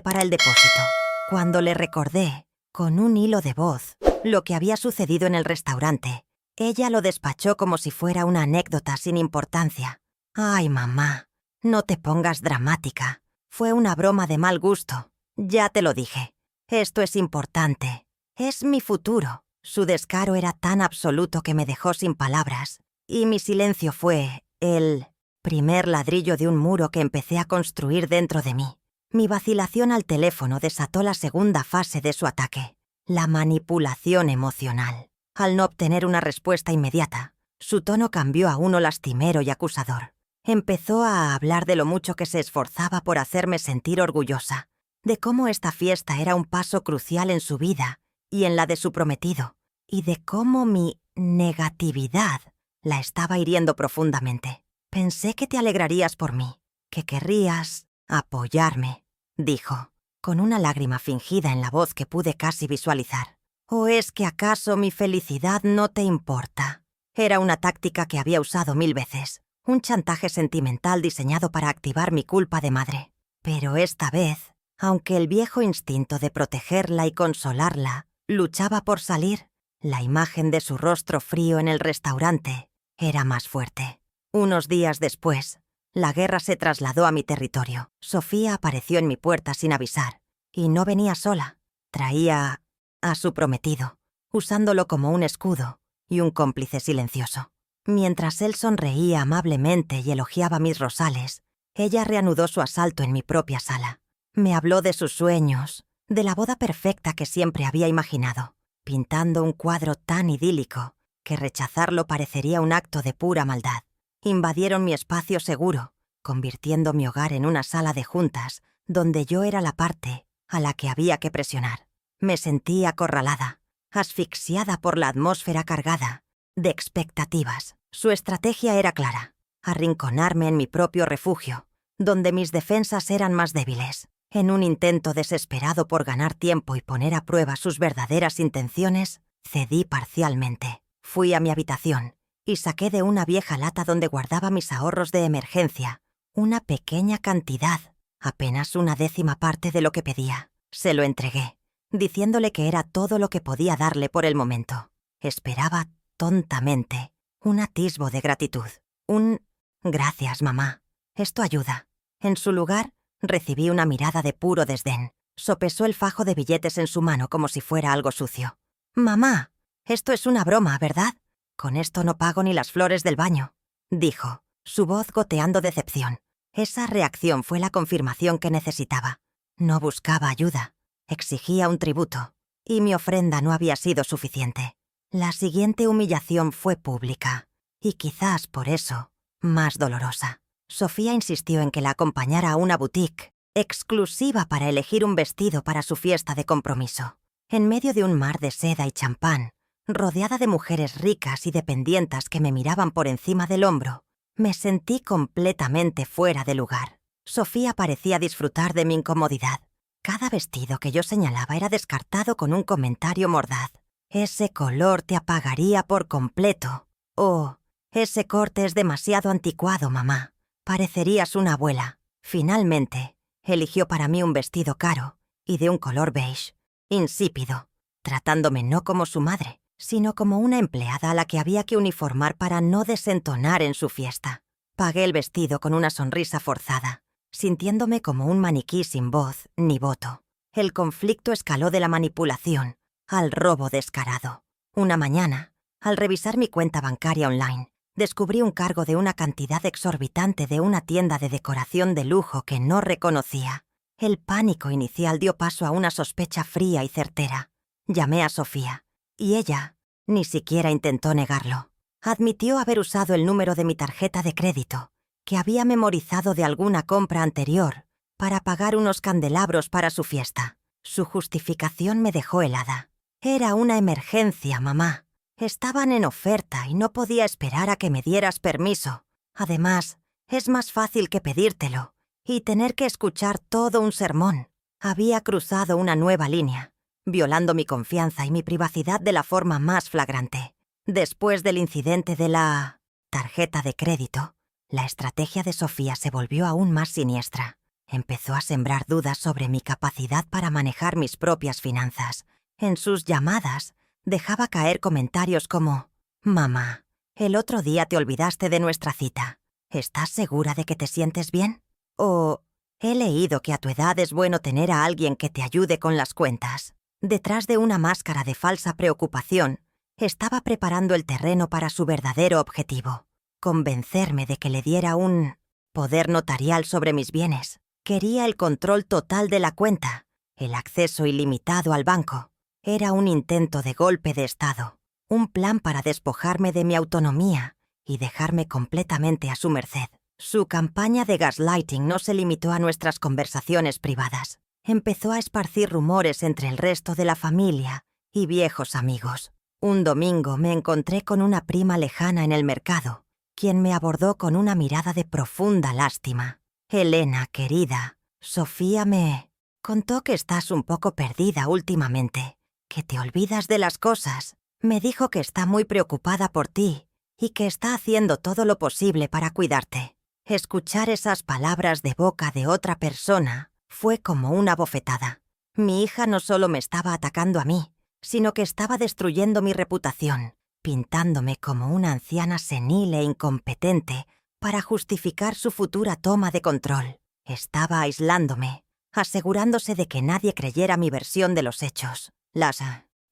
para el depósito. Cuando le recordé, con un hilo de voz, lo que había sucedido en el restaurante, ella lo despachó como si fuera una anécdota sin importancia. «Ay, mamá, no te pongas dramática. Fue una broma de mal gusto. Ya te lo dije. Esto es importante. Es mi futuro». Su descaro era tan absoluto que me dejó sin palabras, y mi silencio fue el primer ladrillo de un muro que empecé a construir dentro de mí. Mi vacilación al teléfono desató la segunda fase de su ataque, la manipulación emocional. Al no obtener una respuesta inmediata, su tono cambió a uno lastimero y acusador. Empezó a hablar de lo mucho que se esforzaba por hacerme sentir orgullosa, de cómo esta fiesta era un paso crucial en su vida y en la de su prometido, y de cómo mi negatividad la estaba hiriendo profundamente. «Pensé que te alegrarías por mí, que querrías apoyarme», dijo, con una lágrima fingida en la voz que pude casi visualizar. «¿O es que acaso mi felicidad no te importa?» Era una táctica que había usado 1000 veces, un chantaje sentimental diseñado para activar mi culpa de madre. Pero esta vez, aunque el viejo instinto de protegerla y consolarla luchaba por salir, la imagen de su rostro frío en el restaurante era más fuerte. Unos días después, la guerra se trasladó a mi territorio. Sofía apareció en mi puerta sin avisar, y no venía sola. Traía a su prometido, usándolo como un escudo y un cómplice silencioso. Mientras él sonreía amablemente y elogiaba mis rosales, ella reanudó su asalto en mi propia sala. Me habló de sus sueños, de la boda perfecta que siempre había imaginado, pintando un cuadro tan idílico que rechazarlo parecería un acto de pura maldad. Invadieron mi espacio seguro, convirtiendo mi hogar en una sala de juntas donde yo era la parte a la que había que presionar. Me sentí acorralada, asfixiada por la atmósfera cargada de expectativas. Su estrategia era clara: arrinconarme en mi propio refugio, donde mis defensas eran más débiles. En un intento desesperado por ganar tiempo y poner a prueba sus verdaderas intenciones, cedí parcialmente. Fui a mi habitación y saqué de una vieja lata donde guardaba mis ahorros de emergencia una pequeña cantidad, apenas una 10ª parte de lo que pedía. Se lo entregué, diciéndole que era todo lo que podía darle por el momento. Esperaba tontamente un atisbo de gratitud, un «gracias, mamá, esto ayuda». En su lugar, recibí una mirada de puro desdén. Sopesó el fajo de billetes en su mano como si fuera algo sucio. «Mamá, esto es una broma, ¿verdad? Con esto no pago ni las flores del baño», dijo, su voz goteando decepción. Esa reacción fue la confirmación que necesitaba. No buscaba ayuda, exigía un tributo, y mi ofrenda no había sido suficiente. La siguiente humillación fue pública, y quizás por eso, más dolorosa. Sofía insistió en que la acompañara a una boutique exclusiva para elegir un vestido para su fiesta de compromiso. En medio de un mar de seda y champán, rodeada de mujeres ricas y dependientas que me miraban por encima del hombro, me sentí completamente fuera de lugar. Sofía parecía disfrutar de mi incomodidad. Cada vestido que yo señalaba era descartado con un comentario mordaz. «Ese color te apagaría por completo», o «ese corte es demasiado anticuado, mamá. Parecerías una abuela». Finalmente, eligió para mí un vestido caro y de un color beige, insípido, tratándome no como su madre, sino como una empleada a la que había que uniformar para no desentonar en su fiesta. Pagué el vestido con una sonrisa forzada, sintiéndome como un maniquí sin voz ni voto. El conflicto escaló de la manipulación al robo descarado. Una mañana, al revisar mi cuenta bancaria online, descubrí un cargo de una cantidad exorbitante de una tienda de decoración de lujo que no reconocía. El pánico inicial dio paso a una sospecha fría y certera. Llamé a Sofía, y ella ni siquiera intentó negarlo. Admitió haber usado el número de mi tarjeta de crédito, que había memorizado de alguna compra anterior, para pagar unos candelabros para su fiesta. Su justificación me dejó helada. «Era una emergencia, mamá. Estaban en oferta y no podía esperar a que me dieras permiso. Además, es más fácil que pedírtelo y tener que escuchar todo un sermón». Había cruzado una nueva línea, violando mi confianza y mi privacidad de la forma más flagrante. Después del incidente de la tarjeta de crédito, la estrategia de Sofía se volvió aún más siniestra. Empezó a sembrar dudas sobre mi capacidad para manejar mis propias finanzas. En sus llamadas, dejaba caer comentarios como: «Mamá, el otro día te olvidaste de nuestra cita. ¿Estás segura de que te sientes bien?» O «He leído que a tu edad es bueno tener a alguien que te ayude con las cuentas». Detrás de una máscara de falsa preocupación, estaba preparando el terreno para su verdadero objetivo: convencerme de que le diera un poder notarial sobre mis bienes. Quería el control total de la cuenta, el acceso ilimitado al banco. Era un intento de golpe de Estado, un plan para despojarme de mi autonomía y dejarme completamente a su merced. Su campaña de gaslighting no se limitó a nuestras conversaciones privadas. Empezó a esparcir rumores entre el resto de la familia y viejos amigos. Un domingo me encontré con una prima lejana en el mercado, quien me abordó con una mirada de profunda lástima. «Elena, querida, Sofía me contó que estás un poco perdida últimamente, que te olvidas de las cosas. Me dijo que está muy preocupada por ti y que está haciendo todo lo posible para cuidarte». Escuchar esas palabras de boca de otra persona fue como una bofetada. Mi hija no solo me estaba atacando a mí, sino que estaba destruyendo mi reputación, pintándome como una anciana senil e incompetente para justificar su futura toma de control. Estaba aislándome, asegurándose de que nadie creyera mi versión de los hechos. La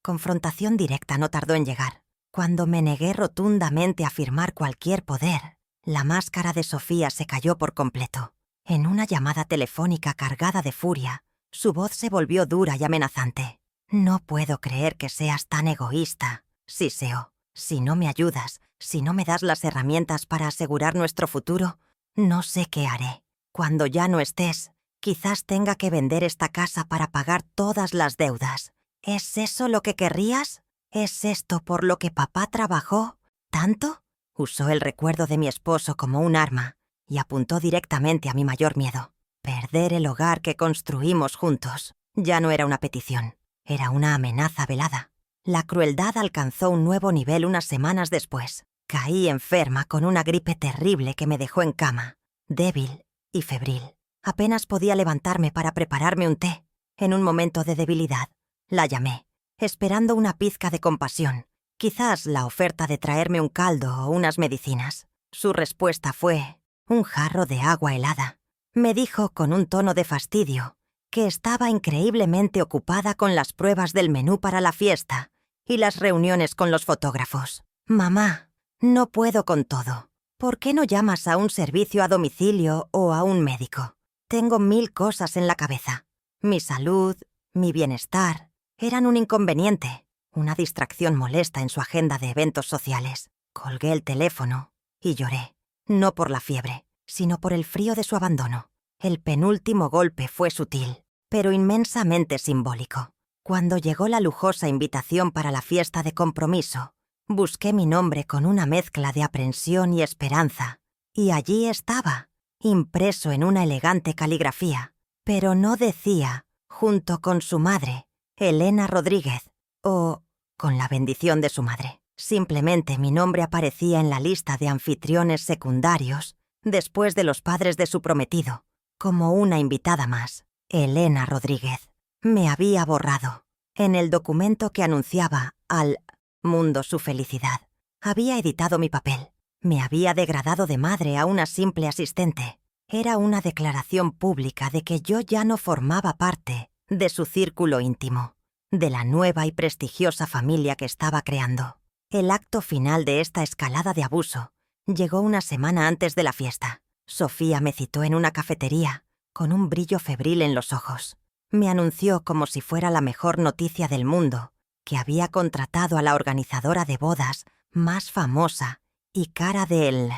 confrontación directa no tardó en llegar. Cuando me negué rotundamente a firmar cualquier poder, la máscara de Sofía se cayó por completo. En una llamada telefónica cargada de furia, su voz se volvió dura y amenazante. «No puedo creer que seas tan egoísta, siseó. Si no me ayudas, si no me das las herramientas para asegurar nuestro futuro, no sé qué haré. Cuando ya no estés, quizás tenga que vender esta casa para pagar todas las deudas. ¿Es eso lo que querrías? ¿Es esto por lo que papá trabajó tanto?» Usó el recuerdo de mi esposo como un arma y apuntó directamente a mi mayor miedo. Perder el hogar que construimos juntos. Ya no era una petición, era una amenaza velada. La crueldad alcanzó un nuevo nivel unas semanas después. Caí enferma con una gripe terrible que me dejó en cama, débil y febril. Apenas podía levantarme para prepararme un té. En un momento de debilidad, la llamé, esperando una pizca de compasión, quizás la oferta de traerme un caldo o unas medicinas. Su respuesta fue un jarro de agua helada. Me dijo con un tono de fastidio que estaba increíblemente ocupada con las pruebas del menú para la fiesta y las reuniones con los fotógrafos. «Mamá, no puedo con todo. ¿Por qué no llamas a un servicio a domicilio o a un médico? Tengo 1000 cosas en la cabeza. Mi salud, mi bienestar, eran un inconveniente, una distracción molesta en su agenda de eventos sociales». Colgué el teléfono y lloré, no por la fiebre, sino por el frío de su abandono. El penúltimo golpe fue sutil, pero inmensamente simbólico. Cuando llegó la lujosa invitación para la fiesta de compromiso, busqué mi nombre con una mezcla de aprensión y esperanza, y allí estaba, impreso en una elegante caligrafía, pero no decía, junto con su madre, Elena Rodríguez, o con la bendición de su madre. Simplemente mi nombre aparecía en la lista de anfitriones secundarios, después de los padres de su prometido, como una invitada más. Elena Rodríguez. Me había borrado. En el documento que anunciaba al mundo su felicidad, había editado mi papel. Me había degradado de madre a una simple asistente. Era una declaración pública de que yo ya no formaba parte de su círculo íntimo, de la nueva y prestigiosa familia que estaba creando. El acto final de esta escalada de abuso llegó una semana antes de la fiesta. Sofía me citó en una cafetería, con un brillo febril en los ojos. Me anunció como si fuera la mejor noticia del mundo, que había contratado a la organizadora de bodas más famosa y cara del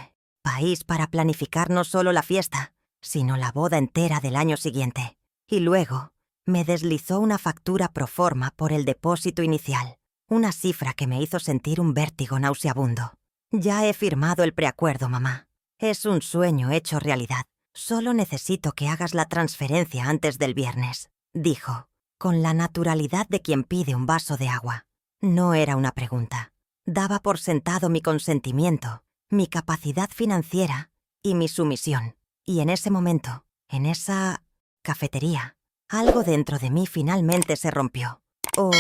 país para planificar no solo la fiesta, sino la boda entera del año siguiente. Y luego me deslizó una factura pro forma por el depósito inicial, una cifra que me hizo sentir un vértigo nauseabundo. «Ya he firmado el preacuerdo, mamá. Es un sueño hecho realidad. Solo necesito que hagas la transferencia antes del viernes», dijo, con la naturalidad de quien pide un vaso de agua. No era una pregunta, Daba por sentado mi consentimiento, mi capacidad financiera y mi sumisión. Y en ese momento, en esa cafetería, algo dentro de mí finalmente se rompió. O,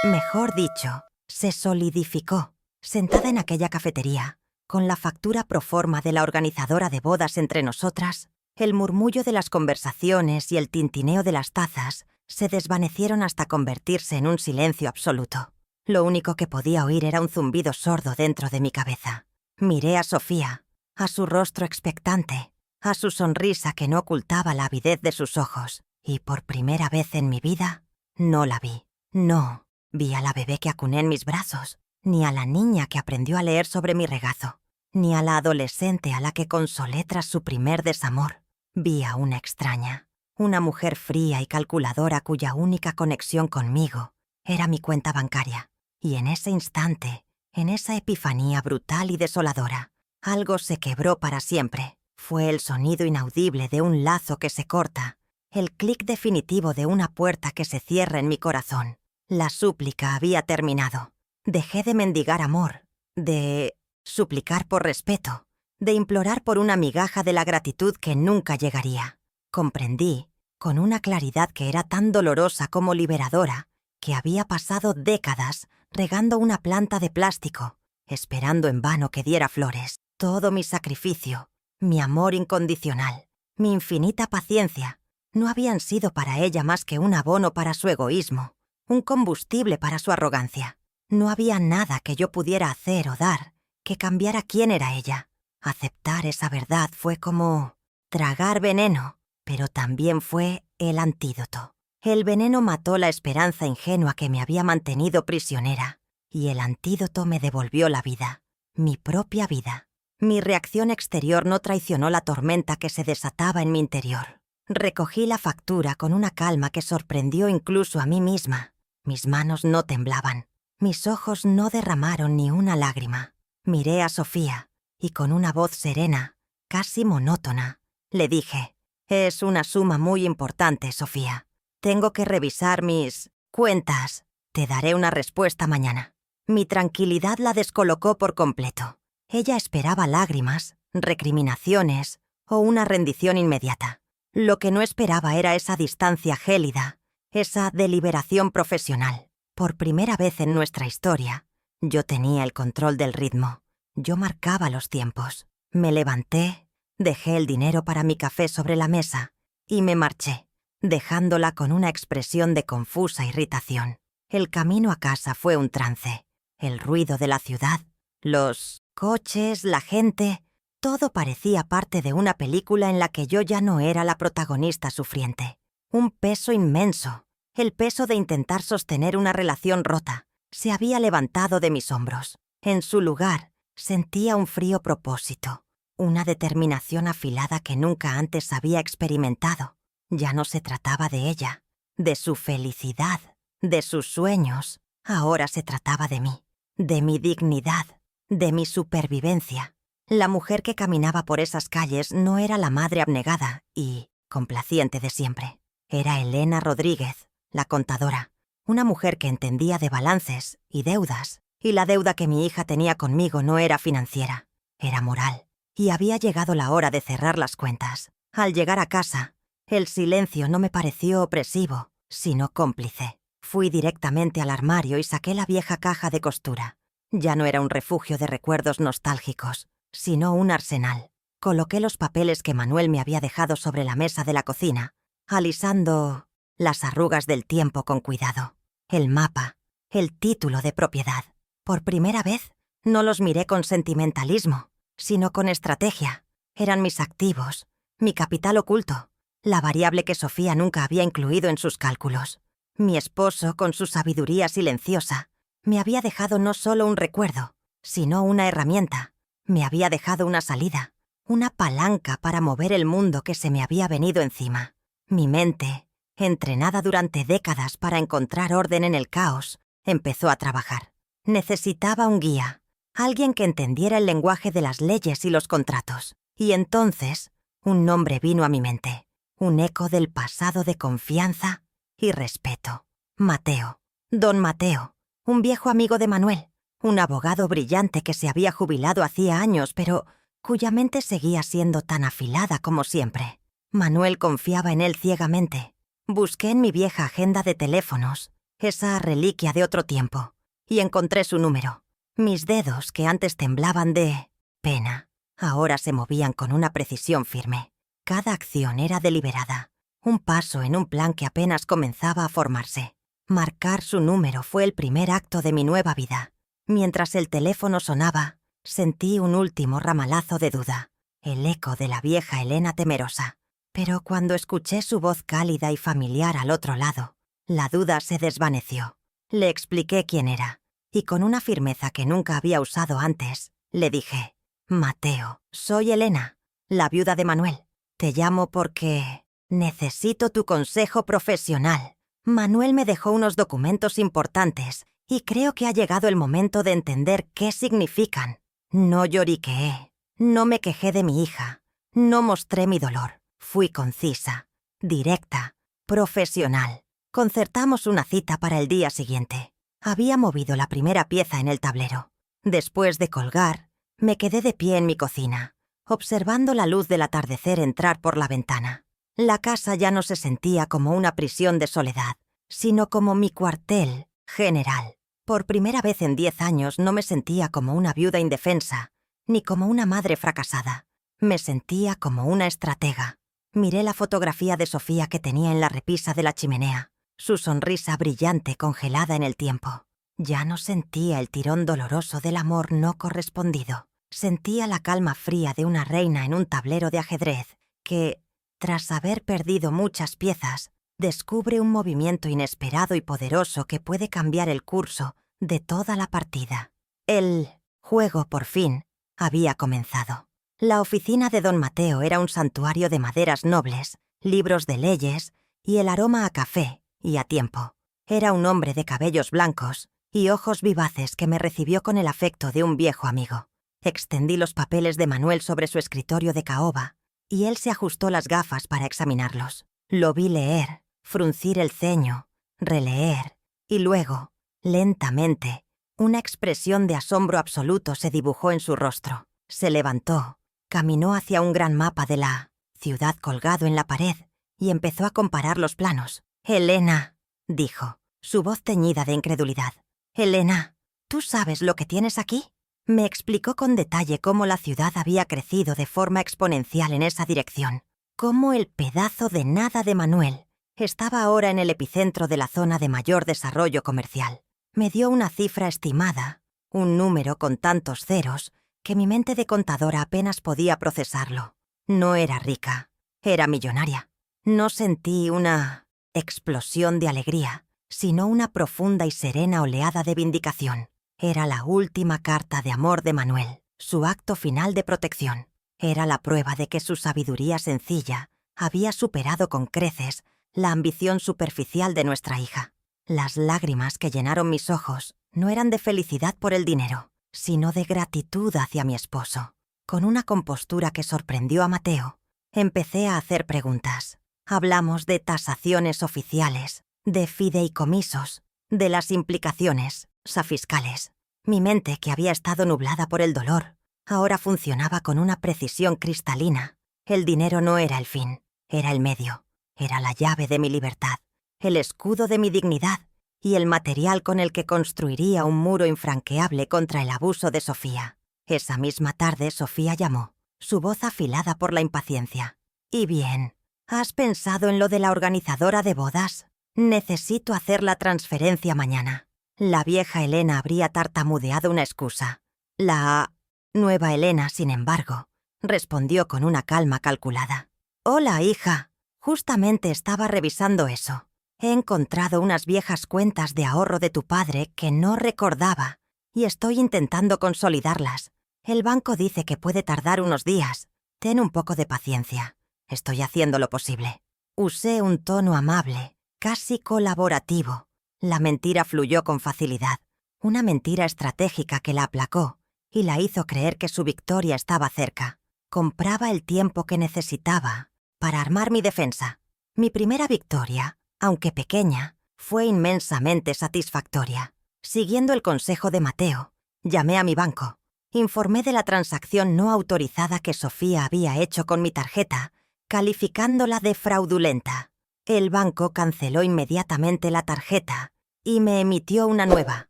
mejor dicho, se solidificó, sentada en aquella cafetería, con la factura pro forma de la organizadora de bodas entre nosotras. El murmullo de las conversaciones y el tintineo de las tazas se desvanecieron hasta convertirse en un silencio absoluto. Lo único que podía oír era un zumbido sordo dentro de mi cabeza. Miré a Sofía, a su rostro expectante, a su sonrisa que no ocultaba la avidez de sus ojos, y por primera vez en mi vida, no la vi. No vi a la bebé que acuné en mis brazos, ni a la niña que aprendió a leer sobre mi regazo, ni a la adolescente a la que consolé tras su primer desamor. Vi a una extraña, una mujer fría y calculadora cuya única conexión conmigo era mi cuenta bancaria. Y en ese instante, en esa epifanía brutal y desoladora, algo se quebró para siempre. Fue el sonido inaudible de un lazo que se corta, el clic definitivo de una puerta que se cierra en mi corazón. La súplica había terminado. Dejé de mendigar amor, de suplicar por respeto, de implorar por una migaja de la gratitud que nunca llegaría. Comprendí, con una claridad que era tan dolorosa como liberadora, que había pasado décadas regando una planta de plástico, esperando en vano que diera flores. Todo mi sacrificio, mi amor incondicional, mi infinita paciencia, no habían sido para ella más que un abono para su egoísmo, un combustible para su arrogancia. No había nada que yo pudiera hacer o dar que cambiara quién era ella. Aceptar esa verdad fue como tragar veneno, pero también fue el antídoto. El veneno mató la esperanza ingenua que me había mantenido prisionera, y el antídoto me devolvió la vida, mi propia vida. Mi reacción exterior no traicionó la tormenta que se desataba en mi interior. Recogí la factura con una calma que sorprendió incluso a mí misma. Mis manos no temblaban, mis ojos no derramaron ni una lágrima. Miré a Sofía, y con una voz serena, casi monótona, le dije: «Es una suma muy importante, Sofía. Tengo que revisar mis cuentas. Te daré una respuesta mañana». Mi tranquilidad la descolocó por completo. Ella esperaba lágrimas, recriminaciones o una rendición inmediata. Lo que no esperaba era esa distancia gélida, esa deliberación profesional. Por primera vez en nuestra historia, yo tenía el control del ritmo. Yo marcaba los tiempos. Me levanté, dejé el dinero para mi café sobre la mesa y me marché, dejándola con una expresión de confusa irritación. El camino a casa fue un trance. El ruido de la ciudad, los coches, la gente, todo parecía parte de una película en la que yo ya no era la protagonista sufriente. Un peso inmenso, el peso de intentar sostener una relación rota, se había levantado de mis hombros. En su lugar, sentía un frío propósito, una determinación afilada que nunca antes había experimentado. Ya no se trataba de ella, de su felicidad, de sus sueños. Ahora se trataba de mí, de mi dignidad, de mi supervivencia. La mujer que caminaba por esas calles no era la madre abnegada y complaciente de siempre. Era Elena Rodríguez, la contadora, una mujer que entendía de balances y deudas, y la deuda que mi hija tenía conmigo no era financiera, era moral, y había llegado la hora de cerrar las cuentas. Al llegar a casa, el silencio no me pareció opresivo, sino cómplice. Fui directamente al armario y saqué la vieja caja de costura. Ya no era un refugio de recuerdos nostálgicos, sino un arsenal. Coloqué los papeles que Manuel me había dejado sobre la mesa de la cocina, alisando las arrugas del tiempo con cuidado. El mapa, el título de propiedad. Por primera vez, no los miré con sentimentalismo, sino con estrategia. Eran mis activos, mi capital oculto, la variable que Sofía nunca había incluido en sus cálculos. Mi esposo, con su sabiduría silenciosa, me había dejado no solo un recuerdo, sino una herramienta. Me había dejado una salida, una palanca para mover el mundo que se me había venido encima. Mi mente, entrenada durante décadas para encontrar orden en el caos, empezó a trabajar. Necesitaba un guía, alguien que entendiera el lenguaje de las leyes y los contratos. Y entonces, un nombre vino a mi mente, un eco del pasado de confianza y respeto. Mateo, don Mateo, un viejo amigo de Manuel, Un abogado brillante que se había jubilado hacía años, pero cuya mente seguía siendo tan afilada como siempre. Manuel confiaba en él ciegamente. Busqué en mi vieja agenda de teléfonos, esa reliquia de otro tiempo, y encontré su número. Mis dedos, que antes temblaban de pena, ahora se movían con una precisión firme. Cada acción era deliberada, un paso en un plan que apenas comenzaba a formarse. Marcar su número fue el primer acto de mi nueva vida. Mientras el teléfono sonaba, sentí un último ramalazo de duda, el eco de la vieja Elena temerosa. Pero cuando escuché su voz cálida y familiar al otro lado, la duda se desvaneció. Le expliqué quién era, y con una firmeza que nunca había usado antes, le dije: «Mateo, soy Elena, la viuda de Manuel. Te llamo porque necesito tu consejo profesional. Manuel me dejó unos documentos importantes y creo que ha llegado el momento de entender qué significan». No lloriqueé, no me quejé de mi hija, no mostré mi dolor. Fui concisa, directa, profesional. Concertamos una cita para el día siguiente. Había movido la primera pieza en el tablero. Después de colgar, me quedé de pie en mi cocina, observando la luz del atardecer entrar por la ventana. La casa ya no se sentía como una prisión de soledad, sino como mi cuartel general. Por primera vez en 10 años no me sentía como una viuda indefensa, ni como una madre fracasada. Me sentía como una estratega. Miré la fotografía de Sofía que tenía en la repisa de la chimenea, su sonrisa brillante congelada en el tiempo. Ya no sentía el tirón doloroso del amor no correspondido. Sentía la calma fría de una reina en un tablero de ajedrez que, tras haber perdido muchas piezas, descubre un movimiento inesperado y poderoso que puede cambiar el curso de toda la partida. El juego, por fin, había comenzado. La oficina de don Mateo era un santuario de maderas nobles, libros de leyes y el aroma a café y a tiempo. Era un hombre de cabellos blancos y ojos vivaces que me recibió con el afecto de un viejo amigo. Extendí los papeles de Manuel sobre su escritorio de caoba y él se ajustó las gafas para examinarlos. Lo vi leer, fruncir el ceño, releer y luego, lentamente, una expresión de asombro absoluto se dibujó en su rostro. Se levantó, caminó hacia un gran mapa de la ciudad colgado en la pared y empezó a comparar los planos. «Elena», dijo, su voz teñida de incredulidad. «Elena, ¿tú sabes lo que tienes aquí?» Me explicó con detalle cómo la ciudad había crecido de forma exponencial en esa dirección, cómo el pedazo de nada de Manuel estaba ahora en el epicentro de la zona de mayor desarrollo comercial. Me dio una cifra estimada, un número con tantos ceros que mi mente de contadora apenas podía procesarlo. No era rica, era millonaria. No sentí una explosión de alegría, sino una profunda y serena oleada de vindicación. Era la última carta de amor de Manuel, su acto final de protección. Era la prueba de que su sabiduría sencilla había superado con creces la ambición superficial de nuestra hija. Las lágrimas que llenaron mis ojos no eran de felicidad por el dinero, sino de gratitud hacia mi esposo. Con una compostura que sorprendió a Mateo, empecé a hacer preguntas. Hablamos de tasaciones oficiales, de fideicomisos, de las implicaciones fiscales. Mi mente, que había estado nublada por el dolor, ahora funcionaba con una precisión cristalina. El dinero no era el fin, era el medio, era la llave de mi libertad, el escudo de mi dignidad y el material con el que construiría un muro infranqueable contra el abuso de Sofía. Esa misma tarde Sofía llamó, su voz afilada por la impaciencia. «¿Y bien? ¿Has pensado en lo de la organizadora de bodas? Necesito hacer la transferencia mañana». La vieja Elena habría tartamudeado una excusa. La nueva Elena, sin embargo, respondió con una calma calculada. «Hola, hija. Justamente estaba revisando eso. He encontrado unas viejas cuentas de ahorro de tu padre que no recordaba y estoy intentando consolidarlas. El banco dice que puede tardar unos días. Ten un poco de paciencia. Estoy haciendo lo posible». Usé un tono amable, casi colaborativo. La mentira fluyó con facilidad, una mentira estratégica que la aplacó y la hizo creer que su victoria estaba cerca. Compraba el tiempo que necesitaba para armar mi defensa. Mi primera victoria, aunque pequeña, fue inmensamente satisfactoria. Siguiendo el consejo de Mateo, Llamé a mi banco. Informé de la transacción no autorizada que Sofía había hecho con mi tarjeta, calificándola de fraudulenta. El banco canceló inmediatamente la tarjeta y me emitió una nueva.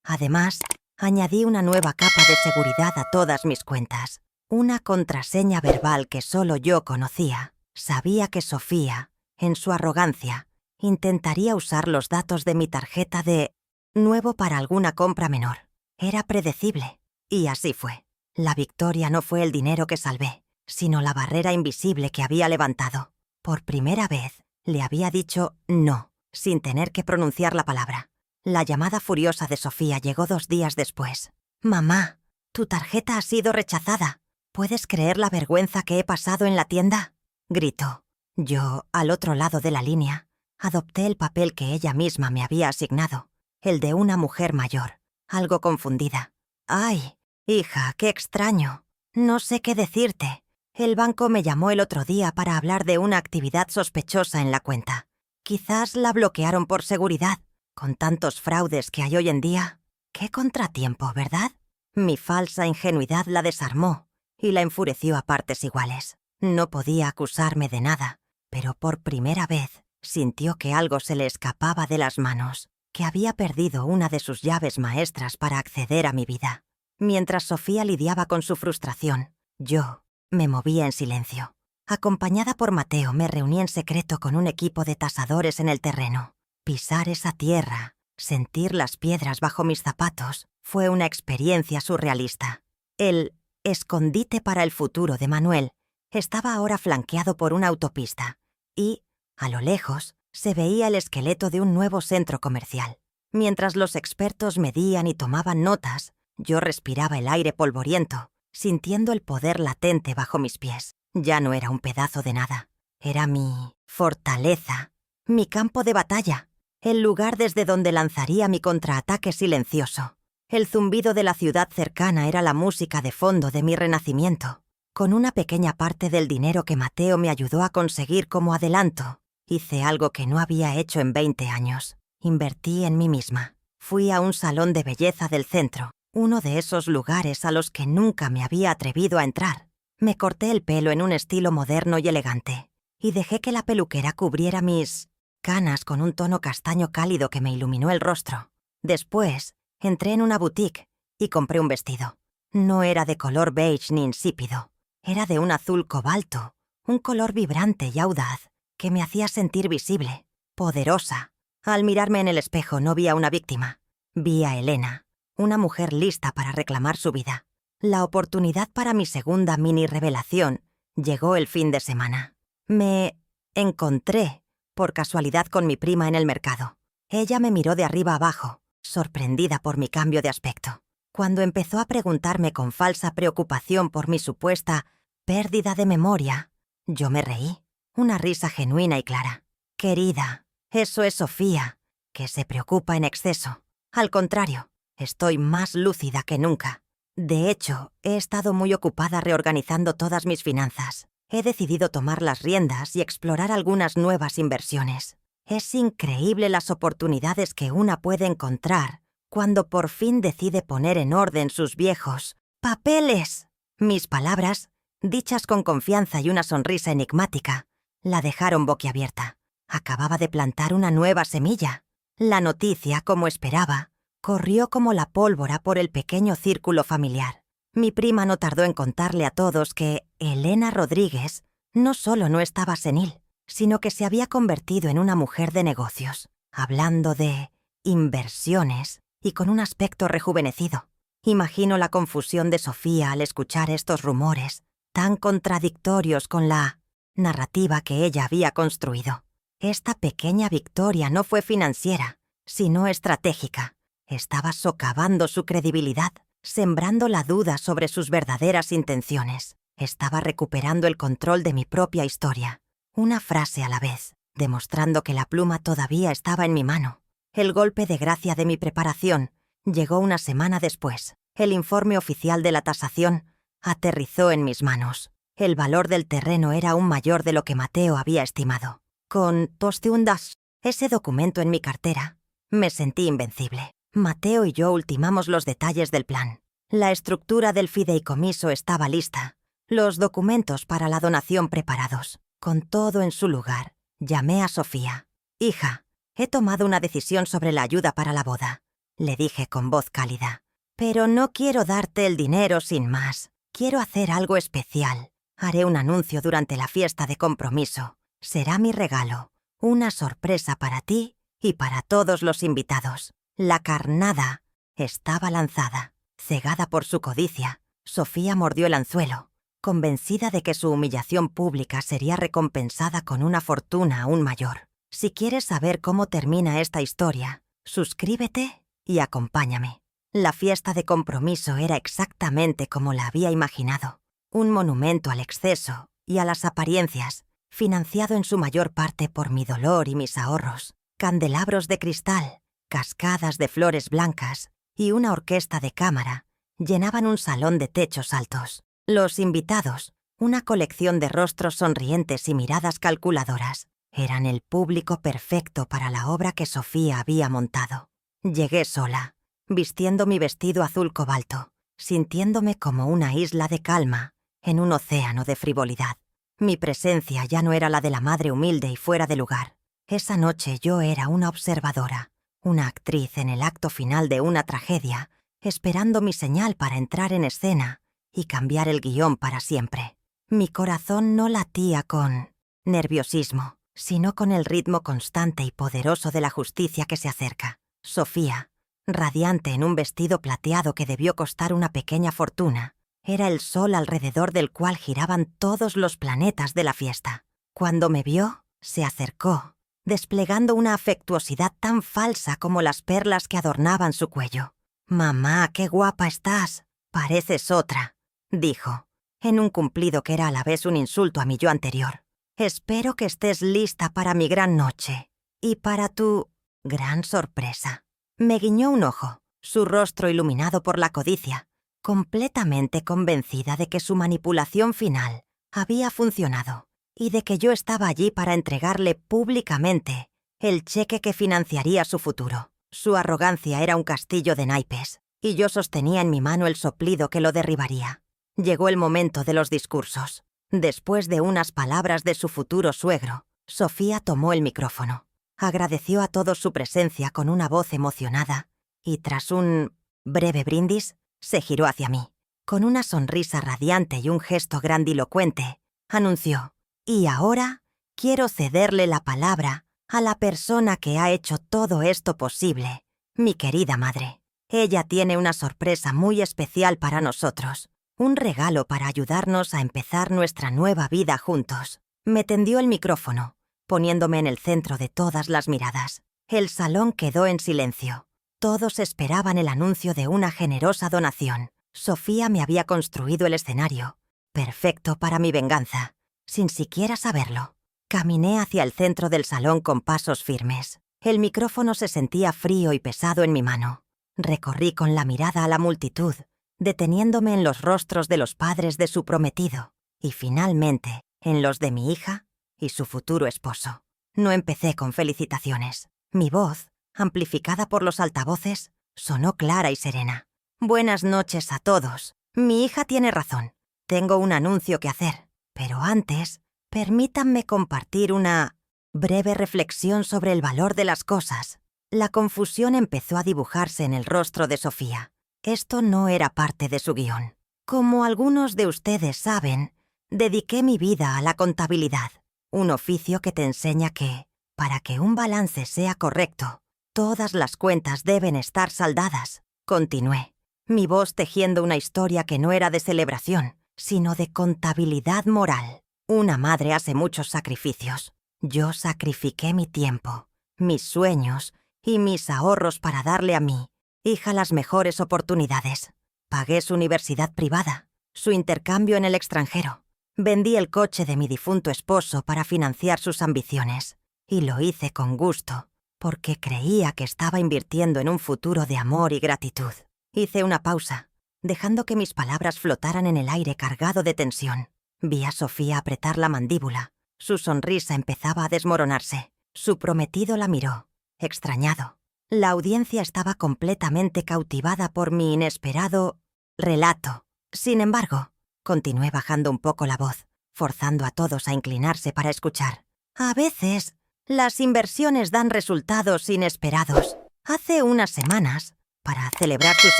Además, añadí una nueva capa de seguridad a todas mis cuentas. Una contraseña verbal que solo yo conocía. Sabía que Sofía, en su arrogancia, intentaría usar los datos de mi tarjeta de nuevo para alguna compra menor. Era predecible. Y así fue. La victoria no fue el dinero que salvé, sino la barrera invisible que había levantado. Por primera vez, le había dicho no, sin tener que pronunciar la palabra. La llamada furiosa de Sofía llegó 2 días después. «Mamá, tu tarjeta ha sido rechazada. ¿Puedes creer la vergüenza que he pasado en la tienda?», gritó. Yo, al otro lado de la línea, adopté el papel que ella misma me había asignado, el de una mujer mayor, algo confundida. «Ay, hija, qué extraño. No sé qué decirte. El banco me llamó el otro día para hablar de una actividad sospechosa en la cuenta. Quizás la bloquearon por seguridad. Con tantos fraudes que hay hoy en día. Qué contratiempo, ¿verdad?». Mi falsa ingenuidad la desarmó y la enfureció a partes iguales. No podía acusarme de nada, pero por primera vez sintió que algo se le escapaba de las manos, que había perdido una de sus llaves maestras para acceder a mi vida. Mientras Sofía lidiaba con su frustración, yo me movía en silencio. Acompañada por Mateo, me reuní en secreto con un equipo de tasadores en el terreno. Pisar esa tierra, sentir las piedras bajo mis zapatos, fue una experiencia surrealista. El escondite para el futuro de Manuel estaba ahora flanqueado por una autopista y, a lo lejos, se veía el esqueleto de un nuevo centro comercial. Mientras los expertos medían y tomaban notas, yo respiraba el aire polvoriento, sintiendo el poder latente bajo mis pies. Ya no era un pedazo de nada. Era mi fortaleza, mi campo de batalla, el lugar desde donde lanzaría mi contraataque silencioso. El zumbido de la ciudad cercana era la música de fondo de mi renacimiento. Con una pequeña parte del dinero que Mateo me ayudó a conseguir como adelanto, hice algo que no había hecho en 20 años. Invertí en mí misma. Fui a un salón de belleza del centro, uno de esos lugares a los que nunca me había atrevido a entrar. Me corté el pelo en un estilo moderno y elegante, y dejé que la peluquera cubriera mis canas con un tono castaño cálido que me iluminó el rostro. Después, entré en una boutique y compré un vestido. No era de color beige ni insípido. Era de un azul cobalto, un color vibrante y audaz que me hacía sentir visible, poderosa. Al mirarme en el espejo no vi a una víctima. Vi a Elena, una mujer lista para reclamar su vida. La oportunidad para mi segunda mini-revelación llegó el fin de semana. Me encontré, por casualidad, con mi prima en el mercado. Ella me miró de arriba abajo, sorprendida por mi cambio de aspecto. Cuando empezó a preguntarme con falsa preocupación por mi supuesta pérdida de memoria, yo me reí, una risa genuina y clara. «Querida, eso es Sofía, que se preocupa en exceso. Al contrario, estoy más lúcida que nunca. De hecho, he estado muy ocupada reorganizando todas mis finanzas. He decidido tomar las riendas y explorar algunas nuevas inversiones. Es increíble las oportunidades que una puede encontrar cuando por fin decide poner en orden sus viejos papeles». Mis palabras, dichas con confianza y una sonrisa enigmática, la dejaron boquiabierta. Acababa de plantar una nueva semilla. La noticia, como esperaba, corrió como la pólvora por el pequeño círculo familiar. Mi prima no tardó en contarle a todos que Elena Rodríguez no solo no estaba senil, sino que se había convertido en una mujer de negocios, hablando de inversiones y con un aspecto rejuvenecido. Imagino la confusión de Sofía al escuchar estos rumores, tan contradictorios con la narrativa que ella había construido. Esta pequeña victoria no fue financiera, sino estratégica. Estaba socavando su credibilidad, sembrando la duda sobre sus verdaderas intenciones. Estaba recuperando el control de mi propia historia, una frase a la vez, demostrando que la pluma todavía estaba en mi mano. El golpe de gracia de mi preparación llegó una semana después. El informe oficial de la tasación aterrizó en mis manos. El valor del terreno era aún mayor de lo que Mateo había estimado. Con Tosteundas, ese documento en mi cartera, me sentí invencible. Mateo y yo ultimamos los detalles del plan. La estructura del fideicomiso estaba lista, los documentos para la donación preparados. Con todo en su lugar, llamé a Sofía. «Hija, he tomado una decisión sobre la ayuda para la boda», le dije con voz cálida. «Pero no quiero darte el dinero sin más. Quiero hacer algo especial. Haré un anuncio durante la fiesta de compromiso. Será mi regalo, una sorpresa para ti y para todos los invitados». La carnada estaba lanzada. Cegada por su codicia, Sofía mordió el anzuelo, convencida de que su humillación pública sería recompensada con una fortuna aún mayor. Si quieres saber cómo termina esta historia, suscríbete y acompáñame. La fiesta de compromiso era exactamente como la había imaginado. Un monumento al exceso y a las apariencias, financiado en su mayor parte por mi dolor y mis ahorros. Candelabros de cristal, cascadas de flores blancas y una orquesta de cámara llenaban un salón de techos altos. Los invitados, una colección de rostros sonrientes y miradas calculadoras, eran el público perfecto para la obra que Sofía había montado. Llegué sola, vistiendo mi vestido azul cobalto, sintiéndome como una isla de calma en un océano de frivolidad. Mi presencia ya no era la de la madre humilde y fuera de lugar. Esa noche yo era una observadora, una actriz en el acto final de una tragedia, esperando mi señal para entrar en escena y cambiar el guión para siempre. Mi corazón no latía con nerviosismo, sino con el ritmo constante y poderoso de la justicia que se acerca. Sofía, radiante en un vestido plateado que debió costar una pequeña fortuna, era el sol alrededor del cual giraban todos los planetas de la fiesta. Cuando me vio, se acercó, desplegando una afectuosidad tan falsa como las perlas que adornaban su cuello. «Mamá, qué guapa estás. Pareces otra», dijo, en un cumplido que era a la vez un insulto a mi yo anterior. «Espero que estés lista para mi gran noche y para tu gran sorpresa». Me guiñó un ojo, su rostro iluminado por la codicia, completamente convencida de que su manipulación final había funcionado y de que yo estaba allí para entregarle públicamente el cheque que financiaría su futuro. Su arrogancia era un castillo de naipes, y yo sostenía en mi mano el soplido que lo derribaría. Llegó el momento de los discursos. Después de unas palabras de su futuro suegro, Sofía tomó el micrófono. Agradeció a todos su presencia con una voz emocionada, y tras un breve brindis, se giró hacia mí. Con una sonrisa radiante y un gesto grandilocuente, anunció: «Y ahora quiero cederle la palabra a la persona que ha hecho todo esto posible, mi querida madre. Ella tiene una sorpresa muy especial para nosotros, un regalo para ayudarnos a empezar nuestra nueva vida juntos». Me tendió el micrófono, poniéndome en el centro de todas las miradas. El salón quedó en silencio. Todos esperaban el anuncio de una generosa donación. Sofía me había construido el escenario, perfecto para mi venganza, sin siquiera saberlo. Caminé hacia el centro del salón con pasos firmes. El micrófono se sentía frío y pesado en mi mano. Recorrí con la mirada a la multitud, deteniéndome en los rostros de los padres de su prometido y finalmente en los de mi hija y su futuro esposo. No empecé con felicitaciones. Mi voz, amplificada por los altavoces, sonó clara y serena. «Buenas noches a todos. Mi hija tiene razón. Tengo un anuncio que hacer. Pero antes, permítanme compartir una breve reflexión sobre el valor de las cosas». La confusión empezó a dibujarse en el rostro de Sofía. Esto no era parte de su guión. Como algunos de ustedes saben, dediqué mi vida a la contabilidad, un oficio que te enseña que, para que un balance sea correcto, todas las cuentas deben estar saldadas. Continué, mi voz tejiendo una historia que no era de celebración, sino de contabilidad moral. Una madre hace muchos sacrificios. Yo sacrifiqué mi tiempo, mis sueños y mis ahorros para darle a mi hija las mejores oportunidades. Pagué su universidad privada, su intercambio en el extranjero. Vendí el coche de mi difunto esposo para financiar sus ambiciones. Y lo hice con gusto, porque creía que estaba invirtiendo en un futuro de amor y gratitud. Hice una pausa, dejando que mis palabras flotaran en el aire cargado de tensión. Vi a Sofía apretar la mandíbula. Su sonrisa empezaba a desmoronarse. Su prometido la miró, extrañado. La audiencia estaba completamente cautivada por mi inesperado relato. Sin embargo, continué bajando un poco la voz, forzando a todos a inclinarse para escuchar. A veces, las inversiones dan resultados inesperados. Hace unas semanas, para celebrar sus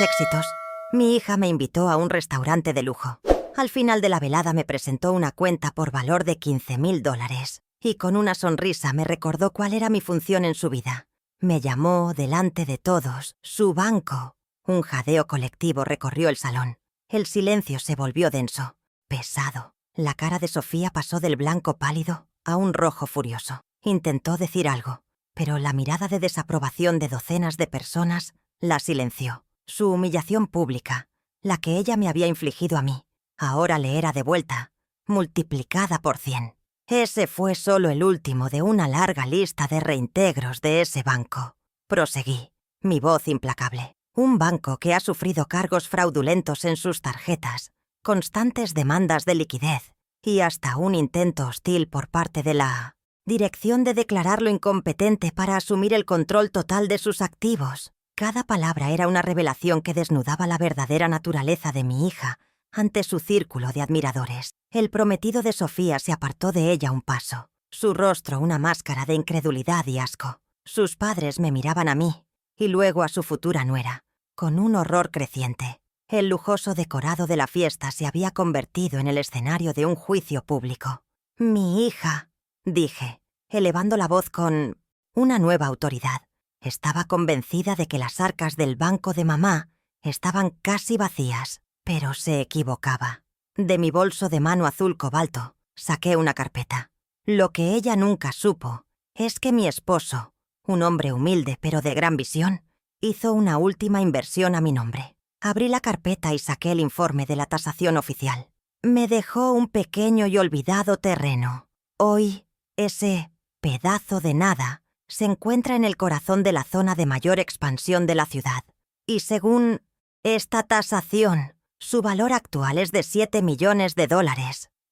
éxitos, mi hija me invitó a un restaurante de lujo. Al final de la velada me presentó una cuenta por valor de $15,000 y con una sonrisa me recordó cuál era mi función en su vida. Me llamó delante de todos su banco. Un jadeo colectivo recorrió el salón. El silencio se volvió denso, pesado. La cara de Sofía pasó del blanco pálido a un rojo furioso. Intentó decir algo, pero la mirada de desaprobación de docenas de personas la silenció. Su humillación pública, la que ella me había infligido a mí, ahora le era devuelta, multiplicada por 100. Ese fue solo el último de una larga lista de reintegros de ese banco. Proseguí, mi voz implacable. Un banco que ha sufrido cargos fraudulentos en sus tarjetas, constantes demandas de liquidez y hasta un intento hostil por parte de la dirección de declararlo incompetente para asumir el control total de sus activos. Cada palabra era una revelación que desnudaba la verdadera naturaleza de mi hija ante su círculo de admiradores. El prometido de Sofía se apartó de ella un paso, su rostro una máscara de incredulidad y asco. Sus padres me miraban a mí y luego a su futura nuera, con un horror creciente. El lujoso decorado de la fiesta se había convertido en el escenario de un juicio público. «Mi hija», dije, elevando la voz con una nueva autoridad. Estaba convencida de que las arcas del banco de mamá estaban casi vacías, pero se equivocaba. De mi bolso de mano azul cobalto saqué una carpeta. Lo que ella nunca supo es que mi esposo, un hombre humilde pero de gran visión, hizo una última inversión a mi nombre. Abrí la carpeta y saqué el informe de la tasación oficial. Me dejó un pequeño y olvidado terreno. Hoy, ese pedazo de nada se encuentra en el corazón de la zona de mayor expansión de la ciudad. Y según esta tasación, su valor actual es de $7 millones.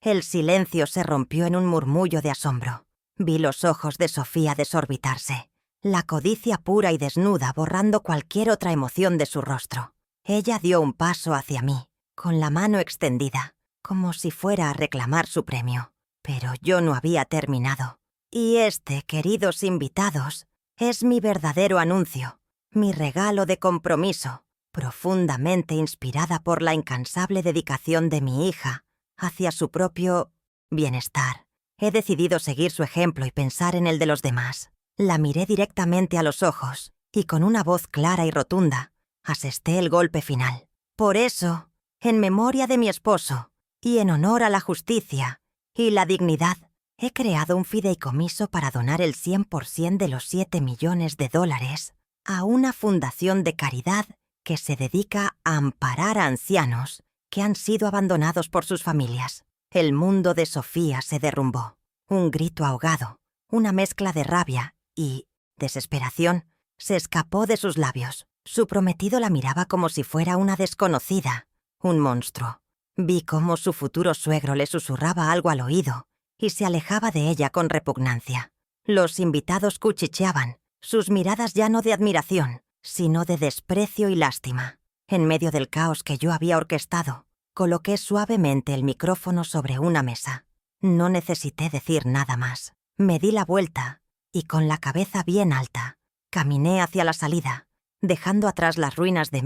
El silencio se rompió en un murmullo de asombro. Vi los ojos de Sofía desorbitarse, la codicia pura y desnuda borrando cualquier otra emoción de su rostro. Ella dio un paso hacia mí, con la mano extendida, como si fuera a reclamar su premio. Pero yo no había terminado. Y este, queridos invitados, es mi verdadero anuncio, mi regalo de compromiso, profundamente inspirada por la incansable dedicación de mi hija hacia su propio bienestar. He decidido seguir su ejemplo y pensar en el de los demás. La miré directamente a los ojos y con una voz clara y rotunda asesté el golpe final. Por eso, en memoria de mi esposo y en honor a la justicia y la dignidad, he creado un fideicomiso para donar el 100% de los $7 millones a una fundación de caridad que se dedica a amparar a ancianos que han sido abandonados por sus familias. El mundo de Sofía se derrumbó. Un grito ahogado, una mezcla de rabia y desesperación se escapó de sus labios. Su prometido la miraba como si fuera una desconocida, un monstruo. Vi cómo su futuro suegro le susurraba algo al oído y se alejaba de ella con repugnancia. Los invitados cuchicheaban, sus miradas ya no de admiración, sino de desprecio y lástima. En medio del caos que yo había orquestado, coloqué suavemente el micrófono sobre una mesa. No necesité decir nada más. Me di la vuelta y con la cabeza bien alta, caminé hacia la salida, dejando atrás las ruinas de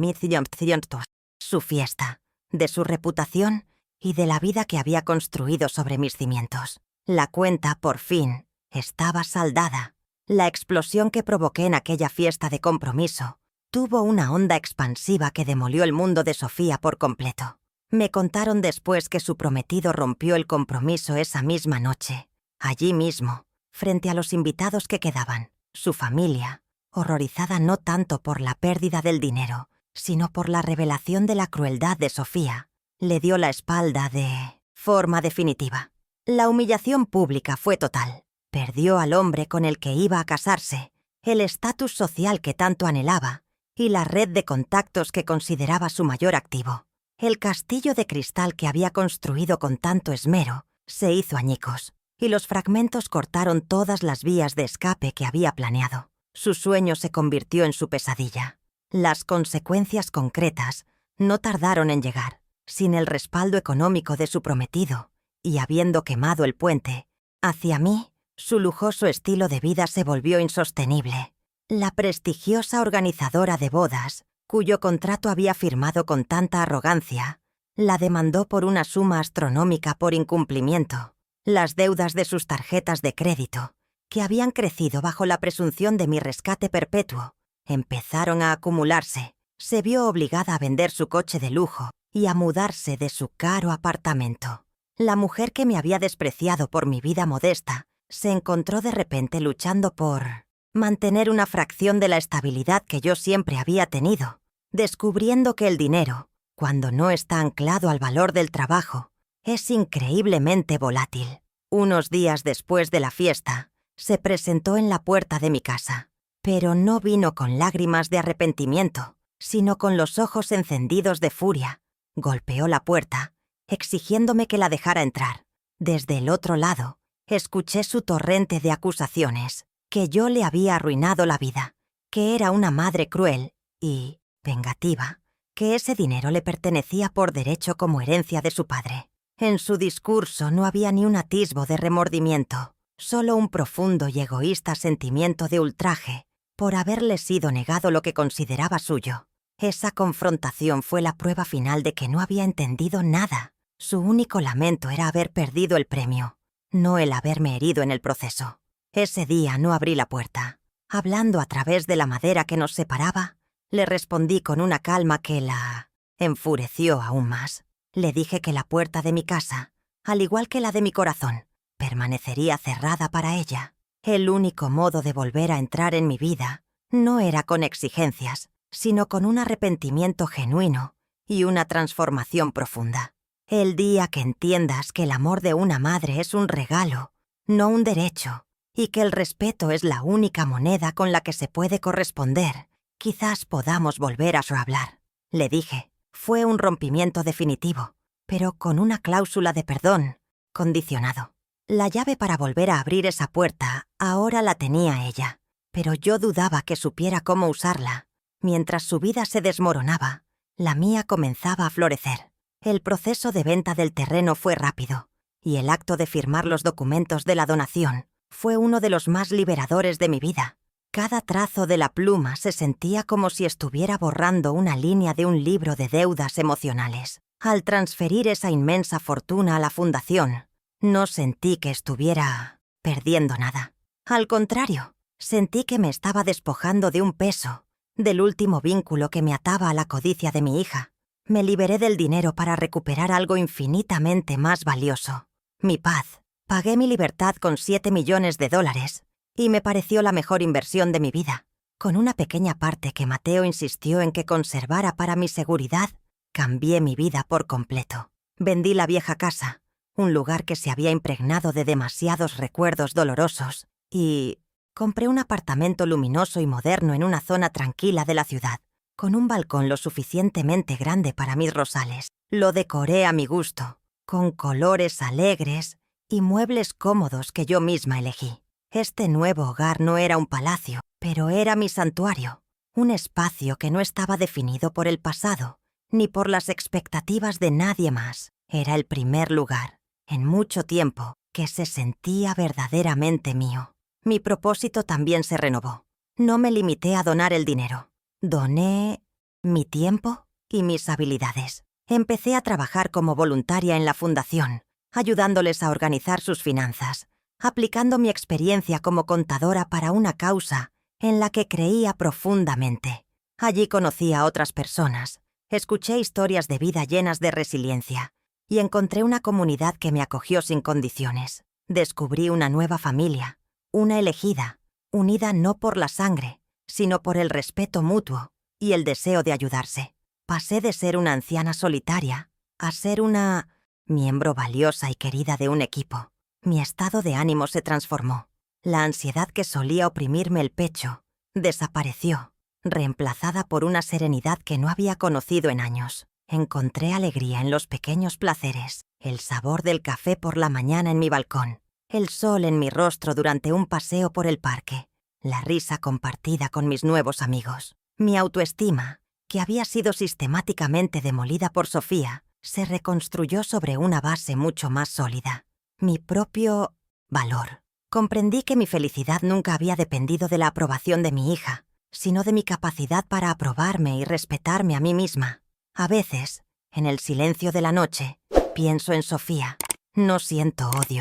su fiesta, de su reputación y de la vida que había construido sobre mis cimientos. La cuenta, por fin, estaba saldada. La explosión que provoqué en aquella fiesta de compromiso tuvo una onda expansiva que demolió el mundo de Sofía por completo. Me contaron después que su prometido rompió el compromiso esa misma noche, allí mismo, frente a los invitados que quedaban. Su familia, horrorizada no tanto por la pérdida del dinero, sino por la revelación de la crueldad de Sofía, le dio la espalda de forma definitiva. La humillación pública fue total. Perdió al hombre con el que iba a casarse, el estatus social que tanto anhelaba y la red de contactos que consideraba su mayor activo. El castillo de cristal que había construido con tanto esmero se hizo añicos y los fragmentos cortaron todas las vías de escape que había planeado. Su sueño se convirtió en su pesadilla. Las consecuencias concretas No tardaron en llegar. Sin el respaldo económico de su prometido, y habiendo quemado el puente, hacia mí, su lujoso estilo de vida se volvió insostenible. La prestigiosa organizadora de bodas, cuyo contrato había firmado con tanta arrogancia, la demandó por una suma astronómica por incumplimiento. Las deudas de sus tarjetas de crédito, que habían crecido bajo la presunción de mi rescate perpetuo, empezaron a acumularse. Se vio obligada a vender su coche de lujo y a mudarse de su caro apartamento. La mujer que me había despreciado por mi vida modesta se encontró de repente luchando por mantener una fracción de la estabilidad que yo siempre había tenido, descubriendo que el dinero, cuando no está anclado al valor del trabajo, es increíblemente volátil. Unos días después de la fiesta, se presentó en la puerta de mi casa, pero no vino con lágrimas de arrepentimiento, sino con los ojos encendidos de furia. Golpeó la puerta, exigiéndome que la dejara entrar. Desde el otro lado, escuché su torrente de acusaciones, que yo le había arruinado la vida, que era una madre cruel y vengativa, que ese dinero le pertenecía por derecho como herencia de su padre. En su discurso no había ni un atisbo de remordimiento, solo un profundo y egoísta sentimiento de ultraje por haberle sido negado lo que consideraba suyo. Esa confrontación fue la prueba final de que no había entendido nada. Su único lamento era haber perdido el premio, no el haberme herido en el proceso. Ese día no abrí la puerta. Hablando a través de la madera que nos separaba, le respondí con una calma que la enfureció aún más. Le dije que la puerta de mi casa, al igual que la de mi corazón, permanecería cerrada para ella. El único modo de volver a entrar en mi vida no era con exigencias, sino con un arrepentimiento genuino y una transformación profunda. El día que entiendas que el amor de una madre es un regalo, no un derecho, y que el respeto es la única moneda con la que se puede corresponder, quizás podamos volver a hablar. Le dije, fue un rompimiento definitivo, pero con una cláusula de perdón, condicionado. La llave para volver a abrir esa puerta ahora la tenía ella, pero yo dudaba que supiera cómo usarla. Mientras su vida se desmoronaba, la mía comenzaba a florecer. El proceso de venta del terreno fue rápido, y el acto de firmar los documentos de la donación fue uno de los más liberadores de mi vida. Cada trazo de la pluma se sentía como si estuviera borrando una línea de un libro de deudas emocionales. Al transferir esa inmensa fortuna a la fundación, no sentí que estuviera perdiendo nada. Al contrario, sentí que me estaba despojando de un peso, del último vínculo que me ataba a la codicia de mi hija. Me liberé del dinero para recuperar algo infinitamente más valioso: mi paz. Pagué mi libertad con $7 millones, y me pareció la mejor inversión de mi vida. Con una pequeña parte que Mateo insistió en que conservara para mi seguridad, cambié mi vida por completo. Vendí la vieja casa, un lugar que se había impregnado de demasiados recuerdos dolorosos, y compré un apartamento luminoso y moderno en una zona tranquila de la ciudad, con un balcón lo suficientemente grande para mis rosales. Lo decoré a mi gusto, con colores alegres y muebles cómodos que yo misma elegí. Este nuevo hogar no era un palacio, pero era mi santuario, un espacio que no estaba definido por el pasado, ni por las expectativas de nadie más. Era el primer lugar, en mucho tiempo, que se sentía verdaderamente mío. Mi propósito también se renovó. No me limité a donar el dinero. Doné mi tiempo y mis habilidades. Empecé a trabajar como voluntaria en la fundación, ayudándoles a organizar sus finanzas, aplicando mi experiencia como contadora para una causa en la que creía profundamente. Allí conocí a otras personas, escuché historias de vida llenas de resiliencia y encontré una comunidad que me acogió sin condiciones. Descubrí una nueva familia, una elegida, unida no por la sangre, sino por el respeto mutuo y el deseo de ayudarse. Pasé de ser una anciana solitaria a ser una miembro valiosa y querida de un equipo. Mi estado de ánimo se transformó. La ansiedad que solía oprimirme el pecho desapareció, reemplazada por una serenidad que no había conocido en años. Encontré alegría en los pequeños placeres, el sabor del café por la mañana en mi balcón, el sol en mi rostro durante un paseo por el parque, la risa compartida con mis nuevos amigos. Mi autoestima, que había sido sistemáticamente demolida por Sofía, se reconstruyó sobre una base mucho más sólida. Mi propio valor. Comprendí que mi felicidad nunca había dependido de la aprobación de mi hija, sino de mi capacidad para aprobarme y respetarme a mí misma. A veces, en el silencio de la noche, pienso en Sofía. No siento odio,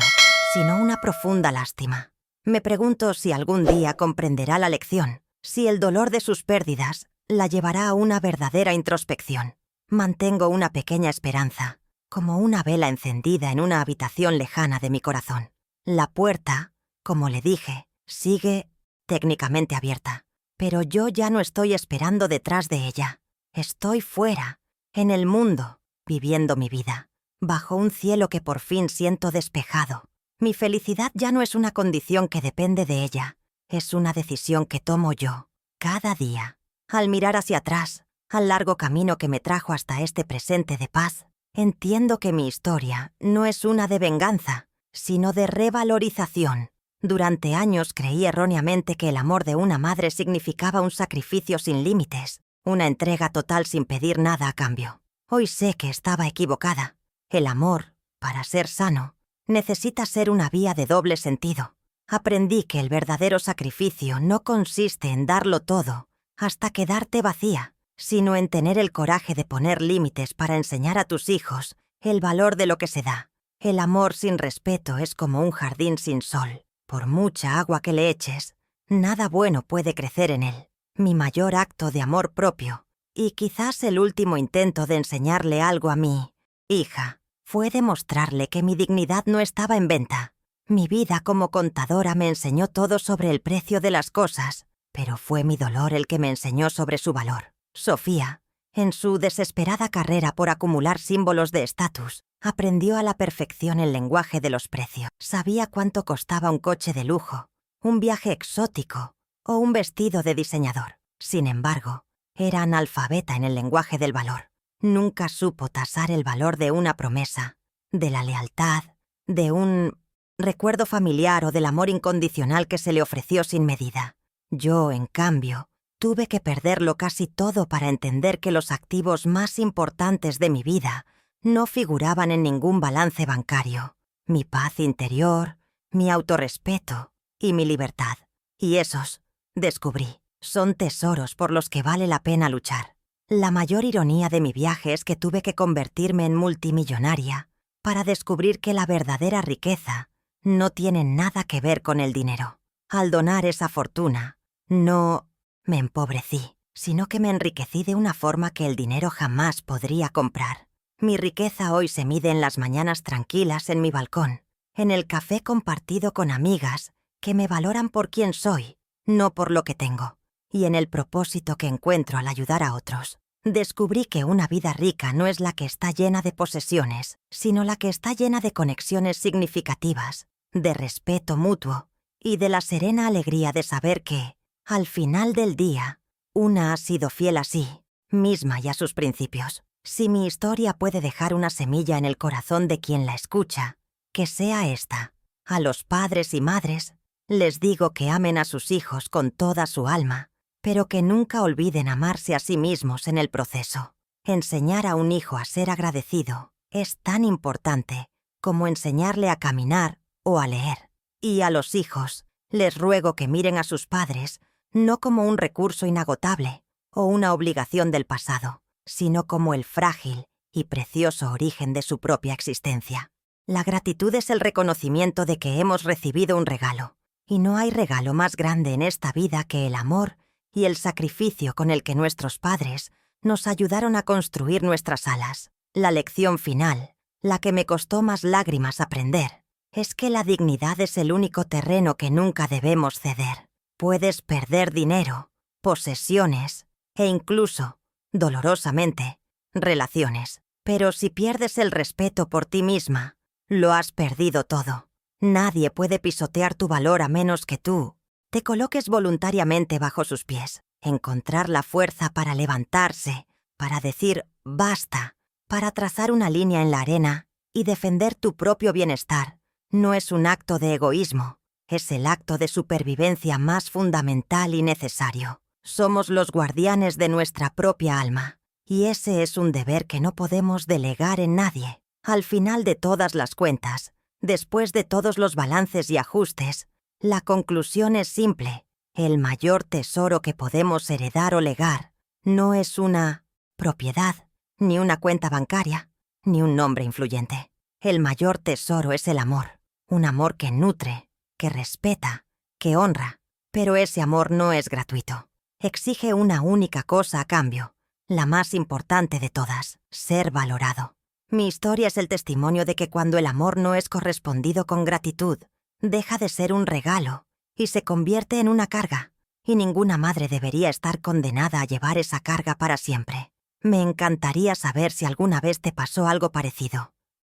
sino una profunda lástima. Me pregunto si algún día comprenderá la lección, si el dolor de sus pérdidas la llevará a una verdadera introspección. Mantengo una pequeña esperanza, como una vela encendida en una habitación lejana de mi corazón. La puerta, como le dije, sigue técnicamente abierta, pero yo ya no estoy esperando detrás de ella. Estoy fuera, en el mundo, viviendo mi vida, bajo un cielo que por fin siento despejado. Mi felicidad ya no es una condición que depende de ella, es una decisión que tomo yo, cada día. Al mirar hacia atrás, al largo camino que me trajo hasta este presente de paz, entiendo que mi historia no es una de venganza, sino de revalorización. Durante años creí erróneamente que el amor de una madre significaba un sacrificio sin límites, una entrega total sin pedir nada a cambio. Hoy sé que estaba equivocada. El amor, para ser sano, necesita ser una vía de doble sentido. Aprendí que el verdadero sacrificio no consiste en darlo todo hasta quedarte vacía, sino en tener el coraje de poner límites para enseñar a tus hijos el valor de lo que se da. El amor sin respeto es como un jardín sin sol. Por mucha agua que le eches, nada bueno puede crecer en él. Mi mayor acto de amor propio, y quizás el último intento de enseñarle algo a mi hija, fue demostrarle que mi dignidad no estaba en venta. Mi vida como contadora me enseñó todo sobre el precio de las cosas, pero fue mi dolor el que me enseñó sobre su valor. Sofía, en su desesperada carrera por acumular símbolos de estatus, aprendió a la perfección el lenguaje de los precios. Sabía cuánto costaba un coche de lujo, un viaje exótico o un vestido de diseñador. Sin embargo, era analfabeta en el lenguaje del valor. Nunca supo tasar el valor de una promesa, de la lealtad, de un recuerdo familiar o del amor incondicional que se le ofreció sin medida. Yo, en cambio, tuve que perderlo casi todo para entender que los activos más importantes de mi vida no figuraban en ningún balance bancario. Mi paz interior, mi autorrespeto y mi libertad. Y esos, descubrí, son tesoros por los que vale la pena luchar. La mayor ironía de mi viaje es que tuve que convertirme en multimillonaria para descubrir que la verdadera riqueza no tiene nada que ver con el dinero. Al donar esa fortuna, no me empobrecí, sino que me enriquecí de una forma que el dinero jamás podría comprar. Mi riqueza hoy se mide en las mañanas tranquilas en mi balcón, en el café compartido con amigas que me valoran por quien soy, no por lo que tengo, y en el propósito que encuentro al ayudar a otros. Descubrí que una vida rica no es la que está llena de posesiones, sino la que está llena de conexiones significativas, de respeto mutuo y de la serena alegría de saber que, al final del día, una ha sido fiel a sí misma y a sus principios. Si mi historia puede dejar una semilla en el corazón de quien la escucha, que sea esta. A los padres y madres, les digo que amen a sus hijos con toda su alma, pero que nunca olviden amarse a sí mismos en el proceso. Enseñar a un hijo a ser agradecido es tan importante como enseñarle a caminar o a leer. Y a los hijos, les ruego que miren a sus padres no como un recurso inagotable o una obligación del pasado, sino como el frágil y precioso origen de su propia existencia. La gratitud es el reconocimiento de que hemos recibido un regalo, y no hay regalo más grande en esta vida que el amor y el sacrificio con el que nuestros padres nos ayudaron a construir nuestras alas. La lección final, la que me costó más lágrimas aprender, es que la dignidad es el único terreno que nunca debemos ceder. Puedes perder dinero, posesiones e incluso, dolorosamente, relaciones. Pero si pierdes el respeto por ti misma, lo has perdido todo. Nadie puede pisotear tu valor a menos que tú te coloques voluntariamente bajo sus pies. Encontrar la fuerza para levantarse, para decir basta, para trazar una línea en la arena y defender tu propio bienestar, no es un acto de egoísmo, es el acto de supervivencia más fundamental y necesario. Somos los guardianes de nuestra propia alma, y ese es un deber que no podemos delegar en nadie. Al final de todas las cuentas, después de todos los balances y ajustes, la conclusión es simple. El mayor tesoro que podemos heredar o legar no es una propiedad, ni una cuenta bancaria, ni un nombre influyente. El mayor tesoro es el amor, un amor que nutre, que respeta, que honra. Pero ese amor no es gratuito. Exige una única cosa a cambio, la más importante de todas: ser valorado. Mi historia es el testimonio de que cuando el amor no es correspondido con gratitud, deja de ser un regalo y se convierte en una carga, y ninguna madre debería estar condenada a llevar esa carga para siempre. Me encantaría saber si alguna vez te pasó algo parecido.